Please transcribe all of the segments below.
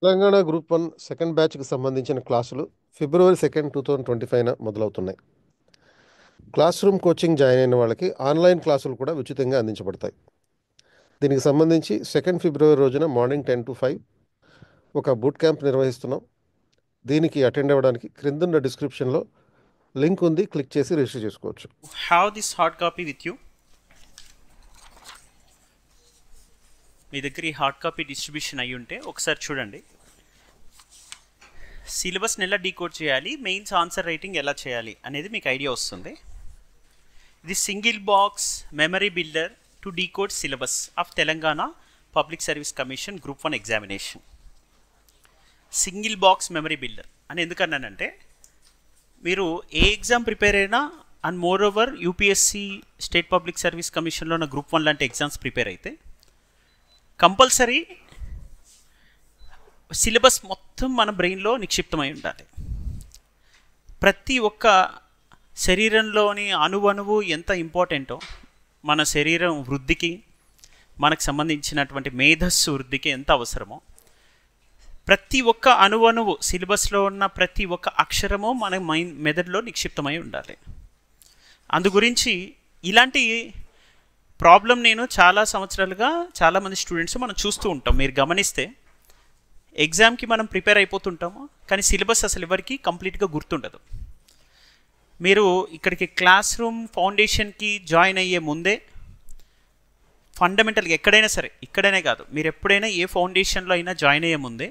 Telangana group 1 second బ్యాచ్కి సంబంధించిన క్లాసులు ఫిబ్రవరి 2, 2025 మొదలవుతున్నాయి. Class room coaching join అయిన వాళ్ళకి ఆన్లైన్ క్లాసులు కూడా ఉచితంగా అందించబడతాయి. దీనికి సంబంధించి 2 ఫిబ్రవరి రోజున మార్నింగ్ 10 to 5 ఒక బూట్ క్యాంప్ నిర్వహిస్తున్నాం. దీనికి అటెండ్ అవ్వడానికి క్రిందున్న డిస్క్రిప్షన్లో లింక్ ఉంది, క్లిక్ చేసి రిజిస్టర్ చేసుకోవచ్చు. Have this hard copy with you. మీ దగ్గర ఈ హార్డ్ కాపీ డిస్ట్రిబ్యూషన్ అయ్యి ఉంటే ఒకసారి చూడండి. సిలబస్ని ఎలా డీకోడ్ చేయాలి, మెయిన్స్ ఆన్సర్ రైటింగ్ ఎలా చేయాలి అనేది మీకు ఐడియా వస్తుంది. ఇది single box memory builder to decode syllabus of Telangana public service commission group 1 examination. Single box memory builder అని ఎందుకన్నానంటే, మీరు ఏ ఎగ్జామ్ ప్రిపేర్ అయినా and more over UPSC state public service కమిషన్లో ఉన్న గ్రూప్ 1 లాంటి ఎగ్జామ్స్ ప్రిపేర్ అయితే కంపల్సరీ సిలబస్ మొత్తం మన బ్రెయిన్లో నిక్షిప్తమై ఉండాలి. ప్రతి ఒక్క శరీరంలోని అణువణువు ఎంత ఇంపార్టెంటో, మన శరీరం వృద్ధికి, మనకు సంబంధించినటువంటి మేధస్సు వృద్ధికి ఎంత అవసరమో, ప్రతి ఒక్క అణువణువు సిలబస్లో ఉన్న ప్రతి ఒక్క అక్షరము మన మెదడులో నిక్షిప్తమై ఉండాలి. అందు గురించి ఇలాంటి ప్రాబ్లం నేను చాలా సంవత్సరాలుగా చాలామంది స్టూడెంట్స్ మనం చూస్తూ ఉంటాం. మీరు గమనిస్తే ఎగ్జామ్కి మనం ప్రిపేర్ అయిపోతుంటాము, కానీ సిలబస్ అసలు ఎవరికి కంప్లీట్గా గుర్తుండదు. మీరు ఇక్కడికి క్లాస్ రూమ్ ఫౌండేషన్కి జాయిన్ అయ్యే ముందే ఫండమెంటల్గా ఎక్కడైనా సరే, ఇక్కడైనా కాదు, మీరు ఎప్పుడైనా ఏ ఫౌండేషన్లో అయినా జాయిన్ అయ్యే ముందే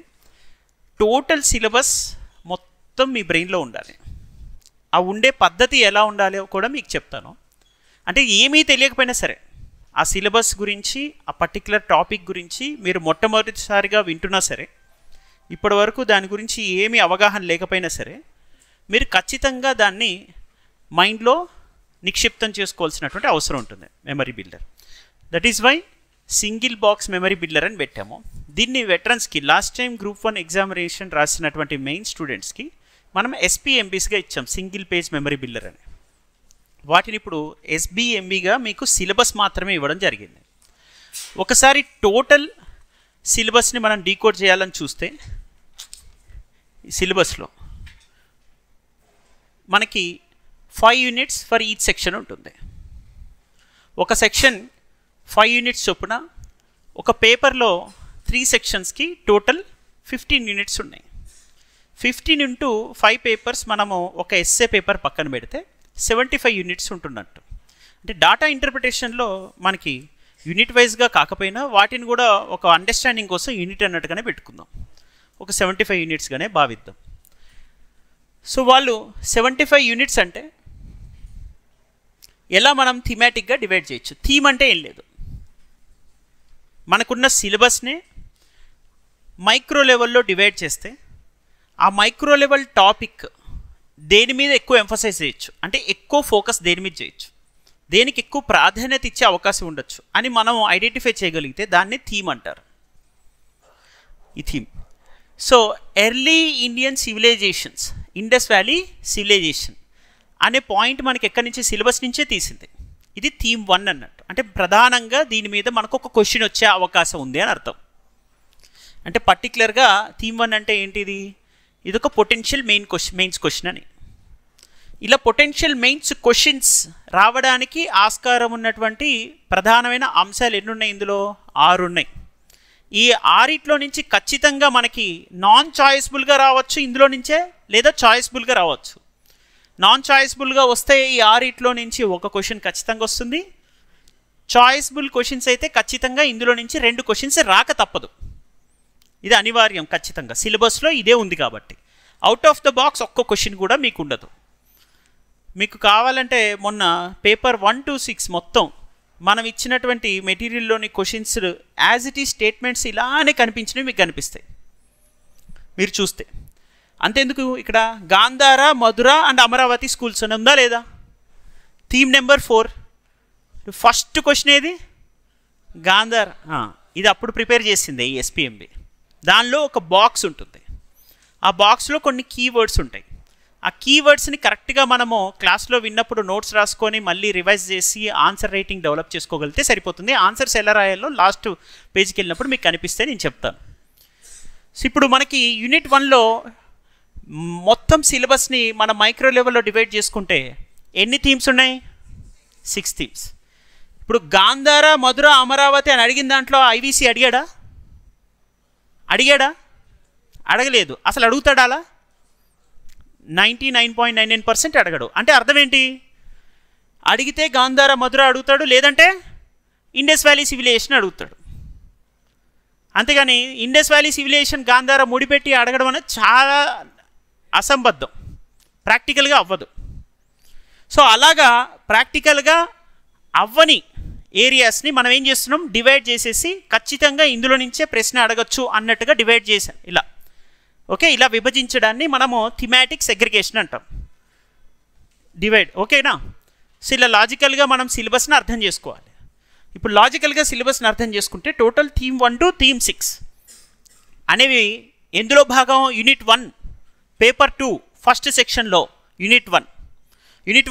టోటల్ సిలబస్ మొత్తం మీ బ్రెయిన్లో ఉండాలి. ఆ ఉండే పద్ధతి ఎలా ఉండాలో కూడా మీకు చెప్తాను. అంటే ఏమీ తెలియకపోయినా సరే ఆ సిలబస్ గురించి, ఆ పర్టికులర్ టాపిక్ గురించి మీరు మొట్టమొదటిసారిగా వింటున్నా సరే, ఇప్పటి వరకు దాని గురించి ఏమీ అవగాహన లేకపోయినా సరే, మీరు ఖచ్చితంగా దాన్ని మైండ్లో నిక్షిప్తం చేసుకోవాల్సినటువంటి అవసరం ఉంటుంది. Memory builder, that is why single box memory builder అని పెట్టాము. దీన్ని వెటరన్స్కి, లాస్ట్ టైం గ్రూప్ 1 ఎగ్జామినేషన్ రాసినటువంటి మెయిన్ స్టూడెంట్స్కి మనం ఎస్పీఎంబీస్గా ఇచ్చాం, సింగిల్ పేజ్ మెమరీ బిల్డర్ అని. వాటిని ఇప్పుడు ఎస్బిఎంబిగా మీకు సిలబస్ మాత్రమే ఇవ్వడం జరిగింది. ఒకసారి టోటల్ సిలబస్ని మనం డీకోడ్ చేయాలని చూస్తే, సిలబస్లో మనకి 5 యూనిట్స్ ఫర్ ఈచ్ సెక్షన్ ఉంటుంది. ఒక సెక్షన్ 5 యూనిట్స్ చొప్పున, ఒక పేపర్లో 3 సెక్షన్స్కి టోటల్ 15 యూనిట్స్ ఉన్నాయి. 15 into 5 పేపర్స్ మనము ఒక ఎస్సే పేపర్ పక్కన పెడితే 75 యూనిట్స్ ఉంటున్నట్టు. అంటే డాటా ఇంటర్ప్రిటేషన్లో మనకి యూనిట్ వైజ్గా కాకపోయినా వాటిని కూడా ఒక అండర్స్టాండింగ్ కోసం యూనిట్ అన్నట్టుగానే పెట్టుకుందాం, ఒక 75 యూనిట్స్గానే భావిద్దాం. సో వాళ్ళు 75 యూనిట్స్ అంటే ఎలా మనం థీమాటిక్గా డివైడ్ చేయొచ్చు. థీమ్ అంటే ఏం లేదు, మనకున్న సిలబస్నే మైక్రో లెవెల్లో డివైడ్ చేస్తే ఆ మైక్రో లెవెల్ టాపిక్ దేని మీద ఎక్కువ ఎంఫసైజ్ చేయొచ్చు, అంటే ఎక్కువ ఫోకస్ దేని మీద చేయొచ్చు, దేనికి ఎక్కువ ప్రాధాన్యత ఇచ్చే అవకాశం ఉండొచ్చు అని మనం ఐడెంటిఫై చేయగలిగితే దాన్ని థీమ్ అంటారు. ఈ theme. So early Indian civilizations, Indus valley civilization అనే పాయింట్ మనకి ఎక్కడి నుంచి, సిలబస్ నుంచే తీసింది. ఇది థీమ్ 1 అన్నట్టు. అంటే ప్రధానంగా దీని మీద మనకు ఒక క్వశ్చన్ వచ్చే అవకాశం ఉంది అని అర్థం. అంటే పర్టికులర్గా థీమ్ 1 అంటే ఏంటిది, ఇదొక పొటెన్షియల్ మెయిన్స్ క్వశ్చన్ అని. ఇలా పొటెన్షియల్ మెయిన్స్ క్వశ్చన్స్ రావడానికి ఆస్కారం ఉన్నటువంటి ప్రధానమైన అంశాలు ఎన్ని ఉన్నాయి, ఇందులో 6 ఉన్నాయి. ఈ 6 నుంచి ఖచ్చితంగా మనకి నాన్ చాయిస్బుల్గా రావచ్చు ఇందులో నుంచే, లేదా చాయిస్బుల్గా రావచ్చు. నాన్ చాయిస్బుల్గా వస్తే ఈ 6 నుంచి ఒక క్వశ్చన్ ఖచ్చితంగా వస్తుంది. చాయిస్బుల్ క్వశ్చన్స్ అయితే ఖచ్చితంగా ఇందులో నుంచి 2 క్వశ్చన్స్ రాక తప్పదు. ఇది అనివార్యం, ఖచ్చితంగా సిలబస్లో ఇదే ఉంది కాబట్టి. అవుట్ ఆఫ్ ద బాక్స్ ఒక్క క్వశ్చన్ కూడా మీకు ఉండదు. మీకు కావాలంటే మొన్న పేపర్ 1 to 6 మొత్తం మనం ఇచ్చినటువంటి మెటీరియల్లోని క్వశ్చన్స్ యాజ్ ఇట్ ఈ స్టేట్మెంట్స్ ఇలానే కనిపించినవి మీకు కనిపిస్తాయి మీరు చూస్తే. అంతేందుకు, ఇక్కడ గాంధార, మధుర అండ్ అమరావతి స్కూల్స్ అని ఉందా లేదా, థీమ్ నెంబర్ 4. ఫస్ట్ క్వశ్చన్ ఏది, గాంధార. ఇది అప్పుడు ప్రిపేర్ చేసింది ఈ ఎస్పీఎంబి. దానిలో ఒక బాక్స్ ఉంటుంది, ఆ బాక్స్లో కొన్ని కీవర్డ్స్ ఉంటాయి. ఆ కీవర్డ్స్ని కరెక్ట్గా మనము క్లాస్లో విన్నప్పుడు నోట్స్ రాసుకొని మళ్ళీ రివైజ్ చేసి ఆన్సర్ రైటింగ్ డెవలప్ చేసుకోగలిగితే సరిపోతుంది. ఆన్సర్స్ ఎలా రాయాలో లాస్ట్ పేజ్కి వెళ్ళినప్పుడు మీకు కనిపిస్తే నేను చెప్తాను. సో ఇప్పుడు మనకి యూనిట్ 1లో మొత్తం సిలబస్ని మన మైక్రో లెవెల్లో డివైడ్ చేసుకుంటే ఎన్ని థీమ్స్ ఉన్నాయి? 6 థీమ్స్. ఇప్పుడు గాంధార, మధుర, అమరావతి అని అడిగిన దాంట్లో ఐవీసీ అడిగాడా? అడగలేదు. అసలు అడుగుతాడా? అలా 99.99% అడగడు. అంటే అర్థం ఏంటి? అడిగితే గాంధార, మధుర అడుగుతాడు, లేదంటే ఇండస్ వ్యాలీ సివిలైజేషన్ అడుగుతాడు. అంతేగాని ఇండస్ వ్యాలీ సివిలైజేషన్, గాంధార ముడిపెట్టి అడగడం అనేది చాలా అసంబద్ధం, ప్రాక్టికల్గా అవ్వదు. సో అలాగా ప్రాక్టికల్గా అవ్వని ఏరియాస్ని మనం ఏం చేస్తున్నాం? డివైడ్ చేసేసి ఖచ్చితంగా ఇందులో నుంచే ప్రశ్న అడగచ్చు అన్నట్టుగా డివైడ్ చేశాం. ఇలా ఓకే, ఇలా విభజించడాన్ని మనము థిమాటిక్ సెగ్రిగేషన్ అంటాం. డివైడ్, ఓకేనా? సో ఇలా లాజికల్గా మనం సిలబస్ని అర్థం చేసుకోవాలి. ఇప్పుడు లాజికల్గా సిలబస్ని అర్థం చేసుకుంటే టోటల్ థీమ్ 1 to థీమ్ 6 అనేవి ఎందులో భాగం? యూనిట్ 1 పేపర్ 2 ఫస్ట్ సెక్షన్లో యూనిట్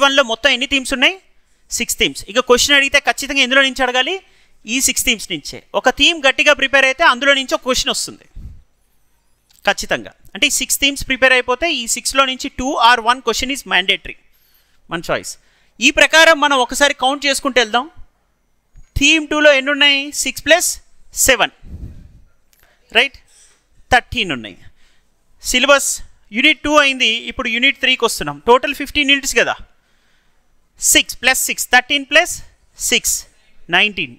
1లో మొత్తం ఎన్ని థీమ్స్ ఉన్నాయి? 6 థీమ్స్. ఇక క్వశ్చన్ అడిగితే ఖచ్చితంగా ఎందులో నుంచి అడగాలి? ఈ 6 థీమ్స్ నుంచే. ఒక థీమ్ గట్టిగా ప్రిపేర్ అయితే అందులో నుంచి ఒక క్వశ్చన్ వస్తుంది ఖచ్చితంగా. అంటే ఈ 6 థీమ్స్ ప్రిపేర్ అయిపోతే ఈ 6లో నుంచి 2 or 1 క్వశ్చన్ ఈజ్ మ్యాండేటరీ, మన చాయిస్. ఈ ప్రకారం మనం ఒకసారి కౌంట్ చేసుకుంటూ వెళ్దాం. థీమ్ 2లో ఎన్ని ఉన్నాయి? 6 + 7 రైట్, 13 ఉన్నాయి. సిలబస్ యూనిట్ 2 అయింది. ఇప్పుడు యూనిట్ 3కి వస్తున్నాం. టోటల్ 15 యూనిట్స్ కదా. 6 + 6 13 + 6 19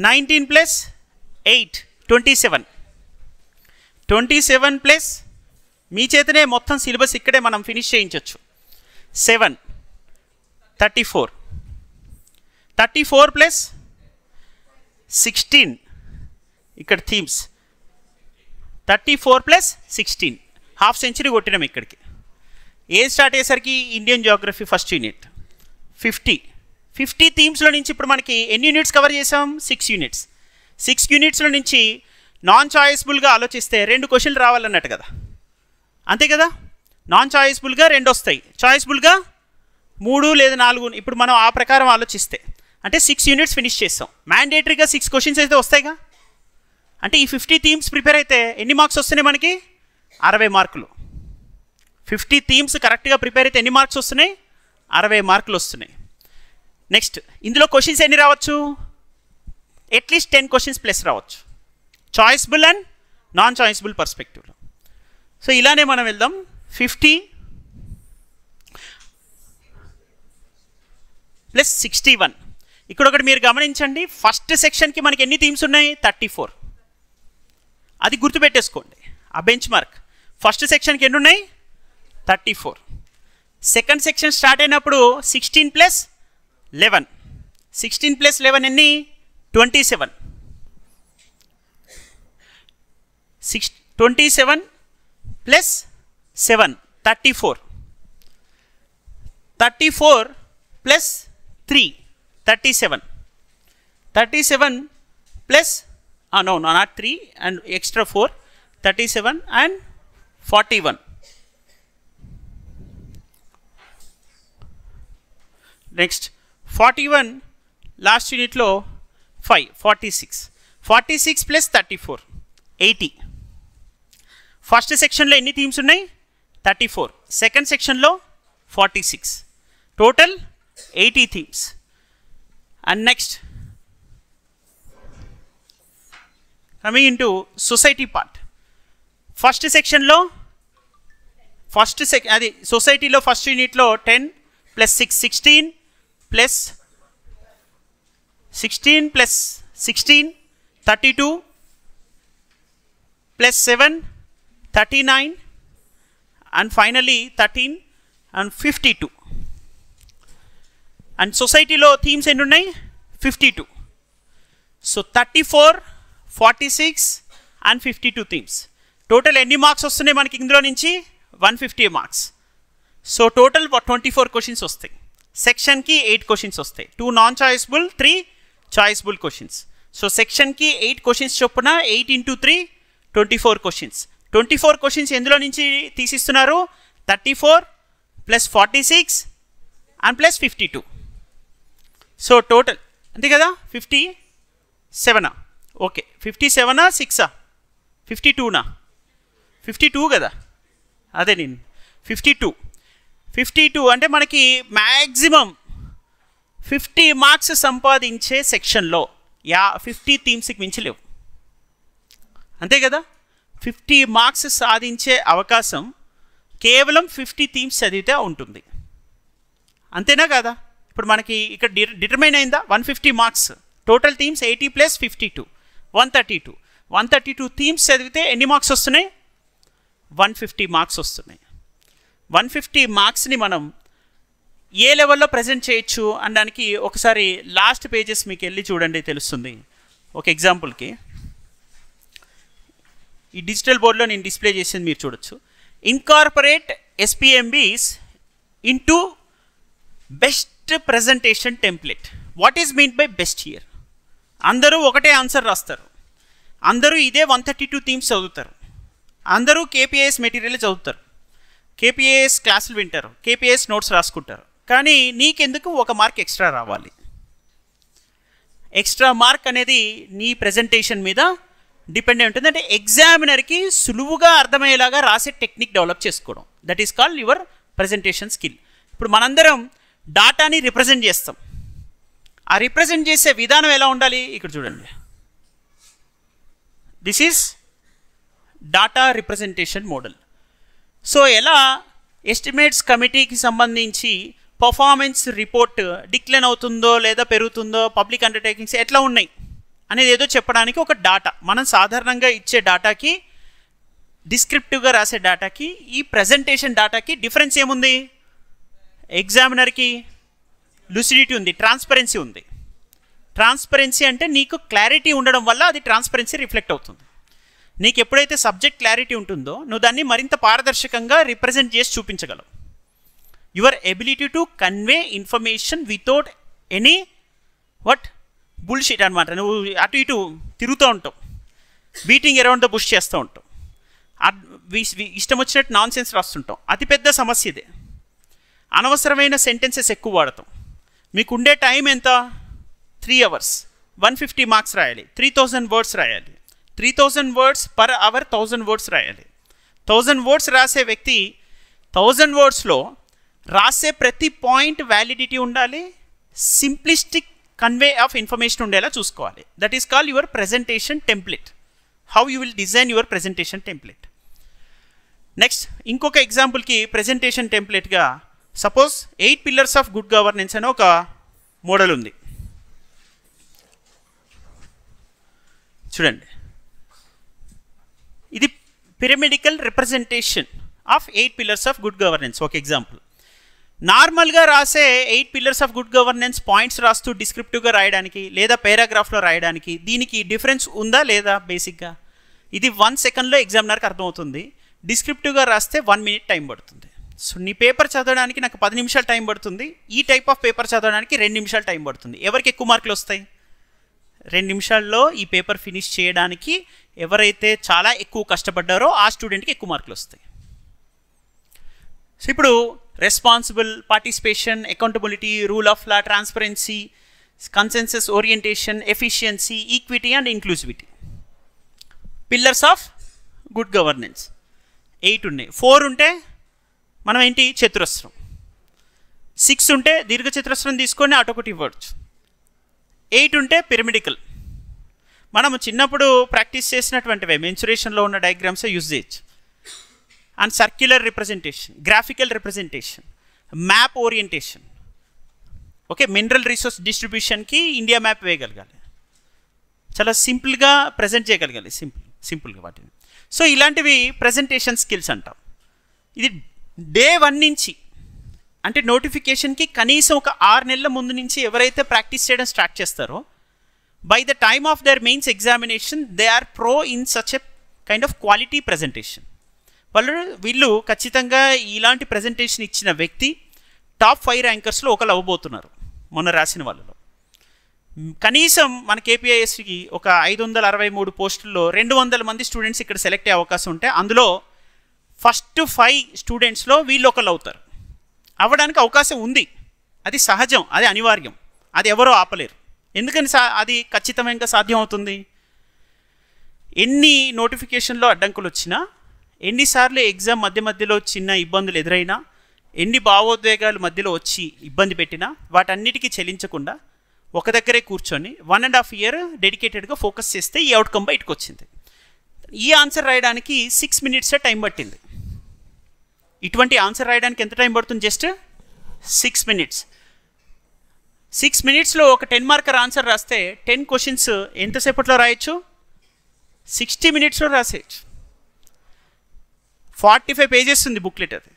19 + 8 27 27 ప్లస్ మీ చేతనే మొత్తం సిలబస్ ఇక్కడే మనం ఫినిష్ చేయించవచ్చు. 7 34 34 + 16 ఇక్కడ థీమ్స్ 34 + 16 హాఫ్ సెంచరీ కొట్టినాం ఇక్కడికి. ఏ స్టార్ట్ అయ్యేసరికి ఇండియన్ జియోగ్రఫీ ఫస్ట్ యూనిట్ 50 థీమ్స్లో నుంచి ఇప్పుడు మనకి ఎన్ని యూనిట్స్ కవర్ చేసాం? 6 యూనిట్స్. 6 యూనిట్స్లో నుంచి నాన్ చాయిస్బుల్గా ఆలోచిస్తే 2 క్వశ్చన్లు రావాలన్నట్టు కదా, అంతే కదా? నాన్ చాయిస్బుల్గా 2 వస్తాయి, చాయిస్బుల్గా 3 లేదా 4. ఇప్పుడు మనం ఆ ప్రకారం ఆలోచిస్తే అంటే 6 యూనిట్స్ ఫినిష్ చేస్తాం. మ్యాండేటరీగా 6 క్వశ్చన్స్ అయితే వస్తాయిగా. అంటే ఈ 50 థీమ్స్ ప్రిపేర్ అయితే ఎన్ని మార్క్స్ వస్తున్నాయి మనకి? 60 మార్కులు. 50 థీమ్స్ కరెక్ట్గా ప్రిపేర్ అయితే ఎన్ని మార్క్స్ వస్తున్నాయి? 60 మార్కులు వస్తున్నాయి. నెక్స్ట్ ఇందులో క్వశ్చన్స్ ఎన్ని రావచ్చు? అట్లీస్ట్ 10 క్వశ్చన్స్ ప్లస్ రావచ్చు, చాయిస్బుల్ అండ్ నాన్ చాయిస్బుల్ పర్స్పెక్టివ్లో. సో ఇలానే మనం వెళ్దాం. 50 + 61. ఇక్కడ ఒకటి మీరు గమనించండి, ఫస్ట్ సెక్షన్కి మనకి ఎన్ని థీమ్స్ ఉన్నాయి? 34. అది గుర్తుపెట్టేసుకోండి, ఆ బెంచ్ మార్క్. ఫస్ట్ సెక్షన్కి ఎన్ని ఉన్నాయి? 34. సెకండ్ సెక్షన్ స్టార్ట్ అయినప్పుడు 16 + 11 16 + 11 ఎన్ని? 27. 27 + 7 34. 34 + 3 37. 37 + no not 3 and extra 4 37 and 41. Next 41 last యూనిట్లో 5 46. 46 + 34 80. ఫస్ట్ సెక్షన్లో ఎన్ని థీమ్స్ ఉన్నాయి? 34. సెకండ్ సెక్షన్లో 46. Total 80 themes. And next coming in to society part. First సెక్షన్లో అది సొసైటీలో ఫస్ట్ యూనిట్లో 10 + 6 16 + 16 + 16 32 + 7 39 and finally 13 and 52. అండ్ సొసైటీలో థీమ్స్ ఎన్ని ఉన్నాయి? 52. So 34 46 and 52 themes. టోటల్ ఎన్ని మార్క్స్ వస్తున్నాయి మనకి ఇందులో నుంచి? 150 మార్క్స్. సో టోటల్ 24 క్వశ్చన్స్ వస్తాయి. సెక్షన్కి 8 క్వశ్చన్స్ వస్తాయి, 2 non choiceable 3 choiceable questions. So సెక్షన్కి 8 క్వశ్చన్స్ చొప్పున 8 × 3 24 క్వశ్చన్స్. 24 క్వశ్చన్స్ ఎందులో నుంచి తీసిస్తున్నారు? 34 + 46 and + 52. సో టోటల్ అంతే కదా, 57. ఓకే, 57 6 52నా 52 కదా, అదే నేను 52 అంటే మనకి మ్యాక్సిమం 50 మార్క్స్ సంపాదించే సెక్షన్లో 50 థీమ్స్కి మించి లేవు, అంతే కదా. 50 మార్క్స్ సాధించే అవకాశం కేవలం 50 థీమ్స్ చదివితే ఉంటుంది, అంతేనా కదా. ఇప్పుడు మనకి ఇక్కడ డిటర్మైన్ అయిందా 150 మార్క్స్, టోటల్ థీమ్స్ 80 + 52 132 థీమ్స్ చదివితే ఎన్ని మార్క్స్ వస్తున్నాయి, 150 మార్క్స్ వస్తున్నాయి. 150 మార్క్స్ని మనం ఏ లెవెల్లో ప్రజెంట్ చేయొచ్చు అనడానికి ఒకసారి లాస్ట్ పేజెస్ మీకు వెళ్ళి చూడండి తెలుస్తుంది. ఒక ఎగ్జాంపుల్కి ఈ డిజిటల్ బోర్డులో నేను డిస్ప్లే చేసింది మీరు చూడొచ్చు. Incorporate SPMBs into best presentation template. What is mean by best here? అందరూ ఒకటే ఆన్సర్ రాస్తారు, అందరూ ఇదే 132 థీమ్స్ చదువుతారు, అందరూ కేపీఐఎస్ మెటీరియల్ చదువుతారు, కేపీఐఎస్ క్లాసులు వింటారు, కేపీఐఎస్ నోట్స్ రాసుకుంటారు. కానీ నీకెందుకు ఒక మార్క్ ఎక్స్ట్రా రావాలి? ఎక్స్ట్రా మార్క్ అనేది నీ ప్రజెంటేషన్ మీద డిపెండ్ అయి ఉంటుంది. అంటే ఎగ్జామినర్కి సులువుగా అర్థమయ్యేలాగా రాసే టెక్నిక్ డెవలప్ చేసుకోవడం, that is called your presentation skill. ఇప్పుడు మనందరం డాటాని రిప్రజెంట్ చేస్తాం, ఆ రిప్రజెంట్ చేసే విధానం ఎలా ఉండాలి ఇక్కడ చూడండి. This is data representation model. So ఎలా ఎస్టిమేట్స్ కమిటీకి సంబంధించి పర్ఫార్మెన్స్ రిపోర్ట్ డిక్లైన్ అవుతుందో లేదా పెరుగుతుందో, పబ్లిక్ అండర్టేకింగ్స్ ఎట్లా ఉన్నాయి అనేది ఏదో చెప్పడానికి ఒక డాటా, మనం సాధారణంగా ఇచ్చే డాటాకి, డిస్క్రిప్టివ్గా రాసే డాటాకి, ఈ ప్రజెంటేషన్ డాటాకి డిఫరెన్స్ ఏముంది? ఎగ్జామినర్కి లూసిడిటీ ఉంది, ట్రాన్స్పరెన్సీ ఉంది. ట్రాన్స్పరెన్సీ అంటే నీకు క్లారిటీ ఉండడం వల్ల అది ట్రాన్స్పరెన్సీ రిఫ్లెక్ట్ అవుతుంది. నీకు ఎప్పుడైతే సబ్జెక్ట్ క్లారిటీ ఉంటుందో నువ్వు దాన్ని మరింత పారదర్శకంగా రిప్రజెంట్ చేసి చూపించగలవు. Your ability to convey information without any bullshit అనమాట. నువ్వు అటు ఇటు తిరుగుతూ ఉంటావు, బీటింగ్ అరౌండ్ ద బుష్ చేస్తూ ఉంటావు, ఇష్టం వచ్చినట్టు నాన్ సెన్స్ రాస్తుంటాం. అతిపెద్ద సమస్య ఇదే. అనవసరమైన సెంటెన్సెస్ ఎక్కువ వాడతాం. మీకు ఉండే టైం ఎంత? 3 hours. 150 మార్క్స్ రాయాలి, 3000 వర్డ్స్ రాయాలి. 3000 వర్డ్స్ పర్ అవర్ 1000 వర్డ్స్ రాయాలి. 1000 వర్డ్స్ రాసే వ్యక్తి 1000 వర్డ్స్లో రాసే ప్రతి పాయింట్ వ్యాలిడిటీ ఉండాలి, సింప్లిస్టిక్ కన్వే ఆఫ్ ఇన్ఫర్మేషన్ ఉండేలా చూసుకోవాలి. That is called your presentation template. How you will design your presentation template. Next ఇంకొక ఎగ్జాంపుల్కి ప్రజెంటేషన్ టెంప్లెట్గా suppose 8 pillars of good governance అని ఒక మోడల్ ఉంది. చూడండి, ఇది pyramidical representation of 8 pillars of good governance. ఒక ఎగ్జాంపుల్. నార్మల్గా రాసే 8 pillars of good governance points రాస్తూ డిస్క్రిప్టివ్గా రాయడానికి లేదా పారాగ్రాఫ్లో రాయడానికి దీనికి డిఫరెన్స్ ఉందా లేదా? బేసిక్గా ఇది 1 సెకండ్లో ఎగ్జామినర్కి అర్థమవుతుంది. డిస్క్రిప్టివ్గా రాస్తే 1 minute టైం పడుతుంది. సో నీ పేపర్ చదవడానికి నాకు 10 నిమిషాలు టైం పడుతుంది, ఈ టైప్ ఆఫ్ పేపర్ చదవడానికి 2 నిమిషాలు టైం పడుతుంది. ఎవరికి ఎక్కువ మార్కులు వస్తాయి? 2 నిమిషాల్లో ఈ పేపర్ ఫినిష్ చేయడానికి ఎవరైతే చాలా ఎక్కువ కష్టపడ్డారో ఆ స్టూడెంట్కి ఎక్కువ మార్కులు వస్తాయి. సో ఇప్పుడు responsible participation, accountability, rule of law, transparency, consensus orientation, efficiency, equity and inclusivity, pillars of good governance 8 ఉన్నాయి. 4 ఉంటే మనం ఏంటి? చతురస్రం. 6 ఉంటే దీర్ఘ చతురస్రం తీసుకొని అటొకటి ఇవ్వచ్చు. 8 ఉంటే పిరమిడికల్. మనము చిన్నప్పుడు ప్రాక్టీస్ చేసినటువంటివే మెన్సురేషన్లో ఉన్న డయాగ్రామ్స్ యూజ్ చేయొచ్చు. And circular representation, graphical representation, map orientation. Okay, mineral resource డిస్ట్రిబ్యూషన్కి ఇండియా మ్యాప్ వేయగలగాలి, చాలా సింపుల్గా ప్రజెంట్ చేయగలగాలి, సింపుల్గా వాటిని. సో ఇలాంటివి ప్రజెంటేషన్ స్కిల్స్ అంటాం. ఇది డే 1 నుంచి అంటే నోటిఫికేషన్కి కనీసం ఒక 6 నెలల ముందు నుంచి ఎవరైతే ప్రాక్టీస్ చేయడం స్టార్ట్ చేస్తారో by the time of the mains examination they are pro in such a kind of quality presentation. వీళ్ళు ఖచ్చితంగా ఇలాంటి ప్రజెంటేషన్ ఇచ్చిన వ్యక్తి టాప్ 5 ర్యాంకర్స్లో ఒకరు అవ్వబోతున్నారు మొన్న రాసిన వాళ్ళలో. కనీసం మన కేపీఐఎస్కి ఒక 563 పోస్టుల్లో 200 మంది స్టూడెంట్స్ ఇక్కడ సెలెక్ట్ అయ్యే అవకాశం ఉంటే అందులో ఫస్ట్ 5 స్టూడెంట్స్లో వీళ్ళు ఒకళ్ళు అవుతారు. అవ్వడానికి అవకాశం ఉంది, అది సహజం, అది అనివార్యం, అది ఎవరో ఆపలేరు. ఎందుకని అది ఖచ్చితంగా సాధ్యం అవుతుంది? ఎన్ని నోటిఫికేషన్లో అడ్డంకులు వచ్చినా, ఎన్నిసార్లు ఎగ్జామ్ మధ్యలో చిన్న ఇబ్బందులు ఎదురైనా, ఎన్ని భావోద్వేగాలు మధ్యలో వచ్చి ఇబ్బంది పెట్టినా వాటన్నిటికీ చెలించకుండా ఒక దగ్గరే కూర్చొని 1.5 year డెడికేటెడ్గా ఫోకస్ చేస్తే ఈ అవుట్కమ్ బయటకు వచ్చింది. ఈ ఆన్సర్ రాయడానికి 6 minutes టైం పట్టింది. ఇటువంటి ఆన్సర్ రాయడానికి ఎంత టైం పడుతుంది? Just 6 minutes. 6 minutesలో ఒక 10 marker ఆన్సర్ రాస్తే 10 questions ఎంతసేపట్లో రాయొచ్చు? 60 minutesలో రాసేయచ్చు. 45 pages ఉంది బుక్లెట్. అది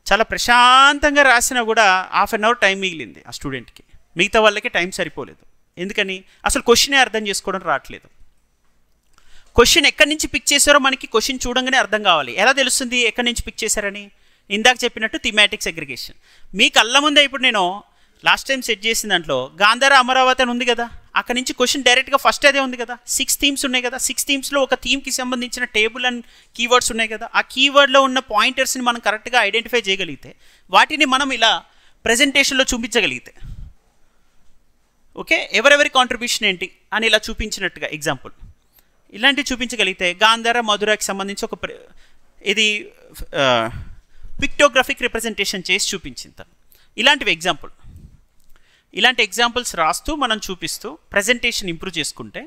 చాలా ప్రశాంతంగా రాసినా కూడా 1/2 hour టైం మిగిలింది ఆ స్టూడెంట్కి. మిగతా వాళ్ళకి టైం సరిపోలేదు. ఎందుకని? అసలు క్వశ్చనే అర్థం చేసుకోవడం రావట్లేదు. క్వశ్చన్ ఎక్కడి నుంచి పిక్ చేశారో మనకి క్వశ్చన్ చూడంగానే అర్థం కావాలి. ఎలా తెలుస్తుంది ఎక్కడి నుంచి పిక్ చేశారని? ఇందాక చెప్పినట్టు థీమాటిక్ సెగ్రిగేషన్. మీ కళ్ళ ముందే ఇప్పుడు నేను లాస్ట్ టైం సెట్ చేసిన దాంట్లో గాంధార అమరావతి అని ఉంది కదా, అక్కడ నుంచి క్వశ్చన్ డైరెక్ట్గా ఫస్ట్ అదే ఉంది కదా. 6 themes ఉన్నాయి కదా. 6 themesలో ఒక థీమ్కి సంబంధించిన టేబుల్ అండ్ కీవర్డ్స్ ఉన్నాయి కదా. ఆ కీవర్డ్లో ఉన్న పాయింటర్స్ని మనం కరెక్ట్గా ఐడెంటిఫై చేయగలిగితే వాటిని మనం ఇలా ప్రజెంటేషన్లో చూపించగలిగితే, ఓకే, ఎవరెవరి కాంట్రిబ్యూషన్ ఏంటి అని ఇలా చూపించినట్టుగా ఎగ్జాంపుల్ ఇలాంటివి చూపించగలిగితే గాంధార మధురాకి సంబంధించి ఒక ఇది పిక్టోగ్రఫిక్ రిప్రజెంటేషన్ చేసి చూపించింది. ఇలాంటి ఎగ్జాంపుల్స్ రాస్తూ మనం చూపిస్తూ ప్రజెంటేషన్ ఇంప్రూవ్ చేసుకుంటే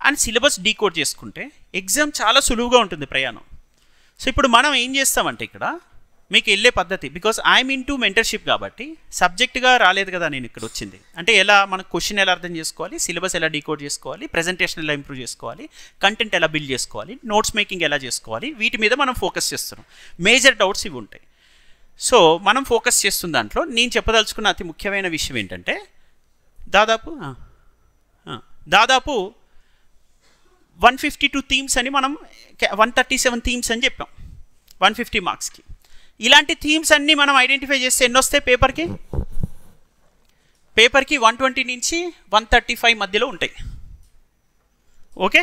అండ్ సిలబస్ డీకోడ్ చేసుకుంటే ఎగ్జామ్ చాలా సులువుగా ఉంటుంది ప్రయాణం. సో ఇప్పుడు మనం ఏం చేస్తామంటే ఇక్కడ మీకు వెళ్ళే పద్ధతి, because I'm in to mentorship కాబట్టి సబ్జెక్ట్గా రాలేదు కదా నేను ఇక్కడ వచ్చింది. అంటే ఎలా మన క్వశ్చన్ ఎలా అర్థం చేసుకోవాలి, సిలబస్ ఎలా డీకోడ్ చేసుకోవాలి, ప్రజెంటేషన్ ఎలా ఇంప్రూవ్ చేసుకోవాలి, కంటెంట్ ఎలా బిల్డ్ చేసుకోవాలి, నోట్స్ మేకింగ్ ఎలా చేసుకోవాలి, వీటి మీద మనం ఫోకస్ చేస్తున్నాం. మేజర్ డౌట్స్ ఇవి ఉంటాయి. సో మనం ఫోకస్ చేస్తున్న దాంట్లో నేను చెప్పదలుచుకున్న అతి ముఖ్యమైన విషయం ఏంటంటే దాదాపు 152 థీమ్స్ అని మనం 137 థీమ్స్ అని చెప్పాం 150 మార్క్స్కి. ఇలాంటి థీమ్స్ అన్నీ మనం ఐడెంటిఫై చేస్తే ఎన్ని వస్తాయి పేపర్కి? 120 నుంచి 135 మధ్యలో ఉంటాయి. ఓకే,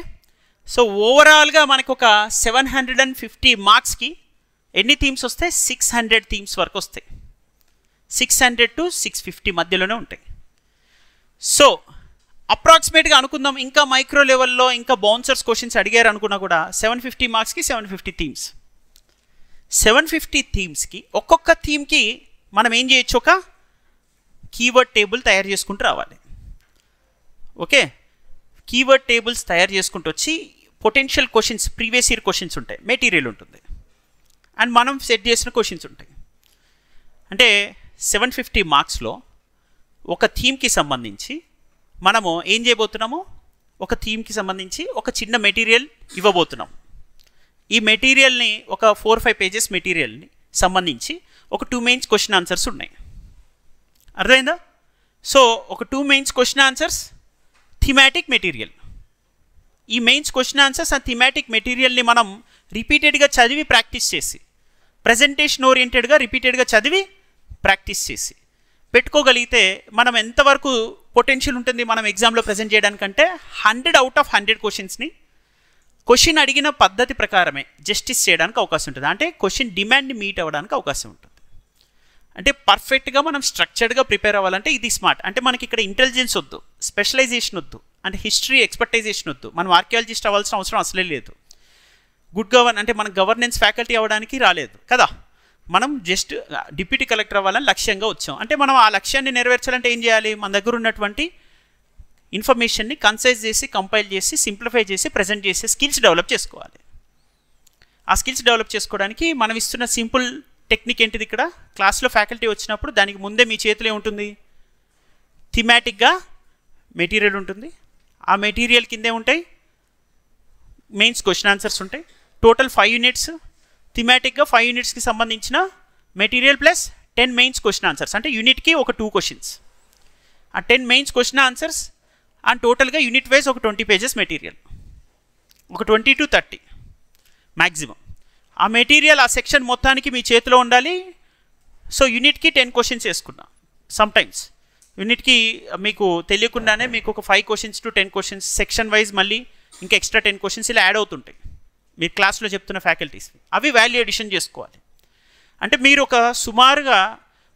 సో ఓవరాల్గా మనకు ఒక 750 మార్క్స్కి ఎన్ని థీమ్స్ వస్తాయి? 600 థీమ్స్ వరకు వస్తాయి. 600 to 650 మధ్యలోనే ఉంటాయి. సో అప్రాక్సిమేట్గా అనుకుందాం, ఇంకా మైక్రో లెవెల్లో ఇంకా బౌన్సర్స్ క్వశ్చన్స్ అడిగారు అనుకున్నా కూడా 750 మార్క్స్కి 750 థీమ్స్. 750 థీమ్స్కి ఒక్కొక్క థీమ్కి మనం ఏం చేయొచ్చు? ఒక కీవర్డ్ టేబుల్ తయారు చేసుకుంటూ రావాలి. ఓకే, కీవర్డ్ టేబుల్స్ తయారు చేసుకుంటూ వచ్చి potential questions, previous year questions ఉంటాయి, మెటీరియల్ ఉంటుంది అండ్ మనం సెట్ చేసిన క్వశ్చన్స్ ఉంటాయి. అంటే 750 మార్క్స్లో ఒక థీమ్కి సంబంధించి మనము ఏం చేయబోతున్నాము? ఒక థీమ్కి సంబంధించి ఒక చిన్న మెటీరియల్ ఇవ్వబోతున్నాం. ఈ మెటీరియల్ని ఒక 4-5 pages మెటీరియల్ని సంబంధించి ఒక 2 మెయిన్స్ క్వశ్చన్ ఆన్సర్స్ ఉన్నాయి. అర్థమైందా? సో ఒక 2 mains question answers, thematic material. ఈ మెయిన్స్ క్వశ్చన్ ఆన్సర్స్ ఆ థీమాటిక్ మెటీరియల్ని మనం రిపీటెడ్గా చదివి ప్రాక్టీస్ చేసి, ప్రజెంటేషన్ ఓరియంటెడ్గా రిపీటెడ్గా చదివి ప్రాక్టీస్ చేసి పెట్టుకోగలిగితే మనం ఎంతవరకు పొటెన్షియల్ ఉంటుంది మనం ఎగ్జామ్లో ప్రజెంట్ చేయడానికంటే 100 out of 100 క్వశ్చన్స్ని క్వశ్చన్ అడిగిన పద్ధతి ప్రకారమే జస్టిస్ చేయడానికి అవకాశం ఉంటుంది. అంటే క్వశ్చన్ డిమాండ్ని మీట్ అవ్వడానికి అవకాశం ఉంటుంది. అంటే పర్ఫెక్ట్గా మనం స్ట్రక్చర్డ్గా ప్రిపేర్ అవ్వాలంటే ఇది స్మార్ట్. అంటే మనకి ఇక్కడ ఇంటెలిజెన్స్ వద్దు, స్పెషలైజేషన్ వద్దు, అంటే హిస్టరీ ఎక్స్పర్టైజేషన్ వద్దు, మనం ఆర్కియాలజిస్ట్ అవ్వాల్సిన అవసరం అసలే లేదు. అంటే మనం గవర్నెన్స్ ఫ్యాకల్టీ అవ్వడానికి రాలేదు కదా, మనం జస్ట్ డిప్యూటీ కలెక్టర్ అవ్వాలని లక్ష్యంగా వచ్చాం. అంటే మనం ఆ లక్ష్యాన్ని నెరవేర్చాలంటే ఏం చేయాలి? మన దగ్గర ఉన్నటువంటి ఇన్ఫర్మేషన్ని కన్సైజ్ చేసి, కంపైల్ చేసి, సింప్లిఫై చేసి, ప్రజెంట్ చేసి స్కిల్స్ డెవలప్ చేసుకోవాలి. ఆ స్కిల్స్ డెవలప్ చేసుకోవడానికి మనం ఇస్తున్న సింపుల్ టెక్నిక్ ఏంటిది? ఇక్కడ క్లాస్లో ఫ్యాకల్టీ వచ్చినప్పుడు దానికి ముందే మీ చేతిలో ఏముంటుంది? థీమాటిక్గా మెటీరియల్ ఉంటుంది. ఆ మెటీరియల్ కిందే ఉంటాయి మెయిన్స్ క్వశ్చన్ ఆన్సర్స్ ఉంటాయి. టోటల్ 5 units, థీమాటిక్గా 5 unitsకి సంబంధించిన material plus 10 mains question answers. అంటే యూనిట్కి ఒక 2 questions. ఆ 10 మెయిన్స్ క్వశ్చన్ ఆన్సర్స్ అండ్ టోటల్గా యూనిట్ వైజ్ ఒక 20 pages మెటీరియల్, ఒక 20 to 30 మ్యాక్సిమం. ఆ మెటీరియల్ ఆ సెక్షన్ మొత్తానికి మీ చేతిలో ఉండాలి. సో యూనిట్కి 10 questions వేసుకున్నా. సమ్టైమ్స్ యూనిట్కి మీకు తెలియకుండానే మీకు ఒక 5 questions to 10 questions section wise మళ్ళీ ఇంకా ఎక్స్ట్రా 10 questions ఇలా యాడ్ అవుతుంటాయి మీరు క్లాస్లో చెప్తున్న ఫ్యాకల్టీస్. అవి వాల్యూ ఎడిషన్ చేసుకోవాలి. అంటే మీరు ఒక సుమారుగా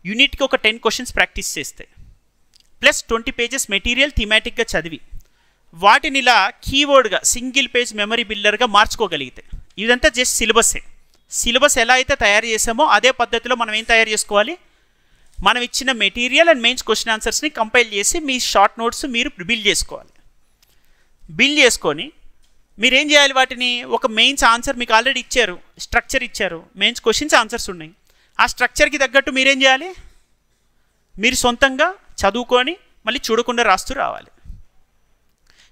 యూనిట్కి ఒక 10 questions ప్రాక్టీస్ చేస్తే ప్లస్ 20 pages మెటీరియల్ థీమాటిక్గా చదివి వాటిని ఇలా కీవర్డ్గా సింగిల్ పేజ్ మెమరీ బిల్డర్గా మార్చుకోగలిగితే, ఇదంతా జస్ట్ సిలబస్సే. సిలబస్ ఎలా అయితే తయారు చేసామో అదే పద్ధతిలో మనం ఏం తయారు చేసుకోవాలి, మనం ఇచ్చిన మెటీరియల్ అండ్ మెయిన్స్ క్వశ్చన్ ఆన్సర్స్ని కంపైల్ చేసి మీ షార్ట్ నోట్స్ మీరు బిల్డ్ చేసుకోవాలి. బిల్డ్ చేసుకొని మీరేం చేయాలి, వాటిని ఒక మెయిన్స్ ఆన్సర్ మీకు ఆల్రెడీ ఇచ్చారు, స్ట్రక్చర్ ఇచ్చారు, మెయిన్స్ క్వశ్చన్స్ ఆన్సర్స్ ఉన్నాయి. ఆ స్ట్రక్చర్కి తగ్గట్టు మీరేం చేయాలి, మీరు సొంతంగా చదువుకొని మళ్ళీ చూడకుండా రాస్తూ రావాలి.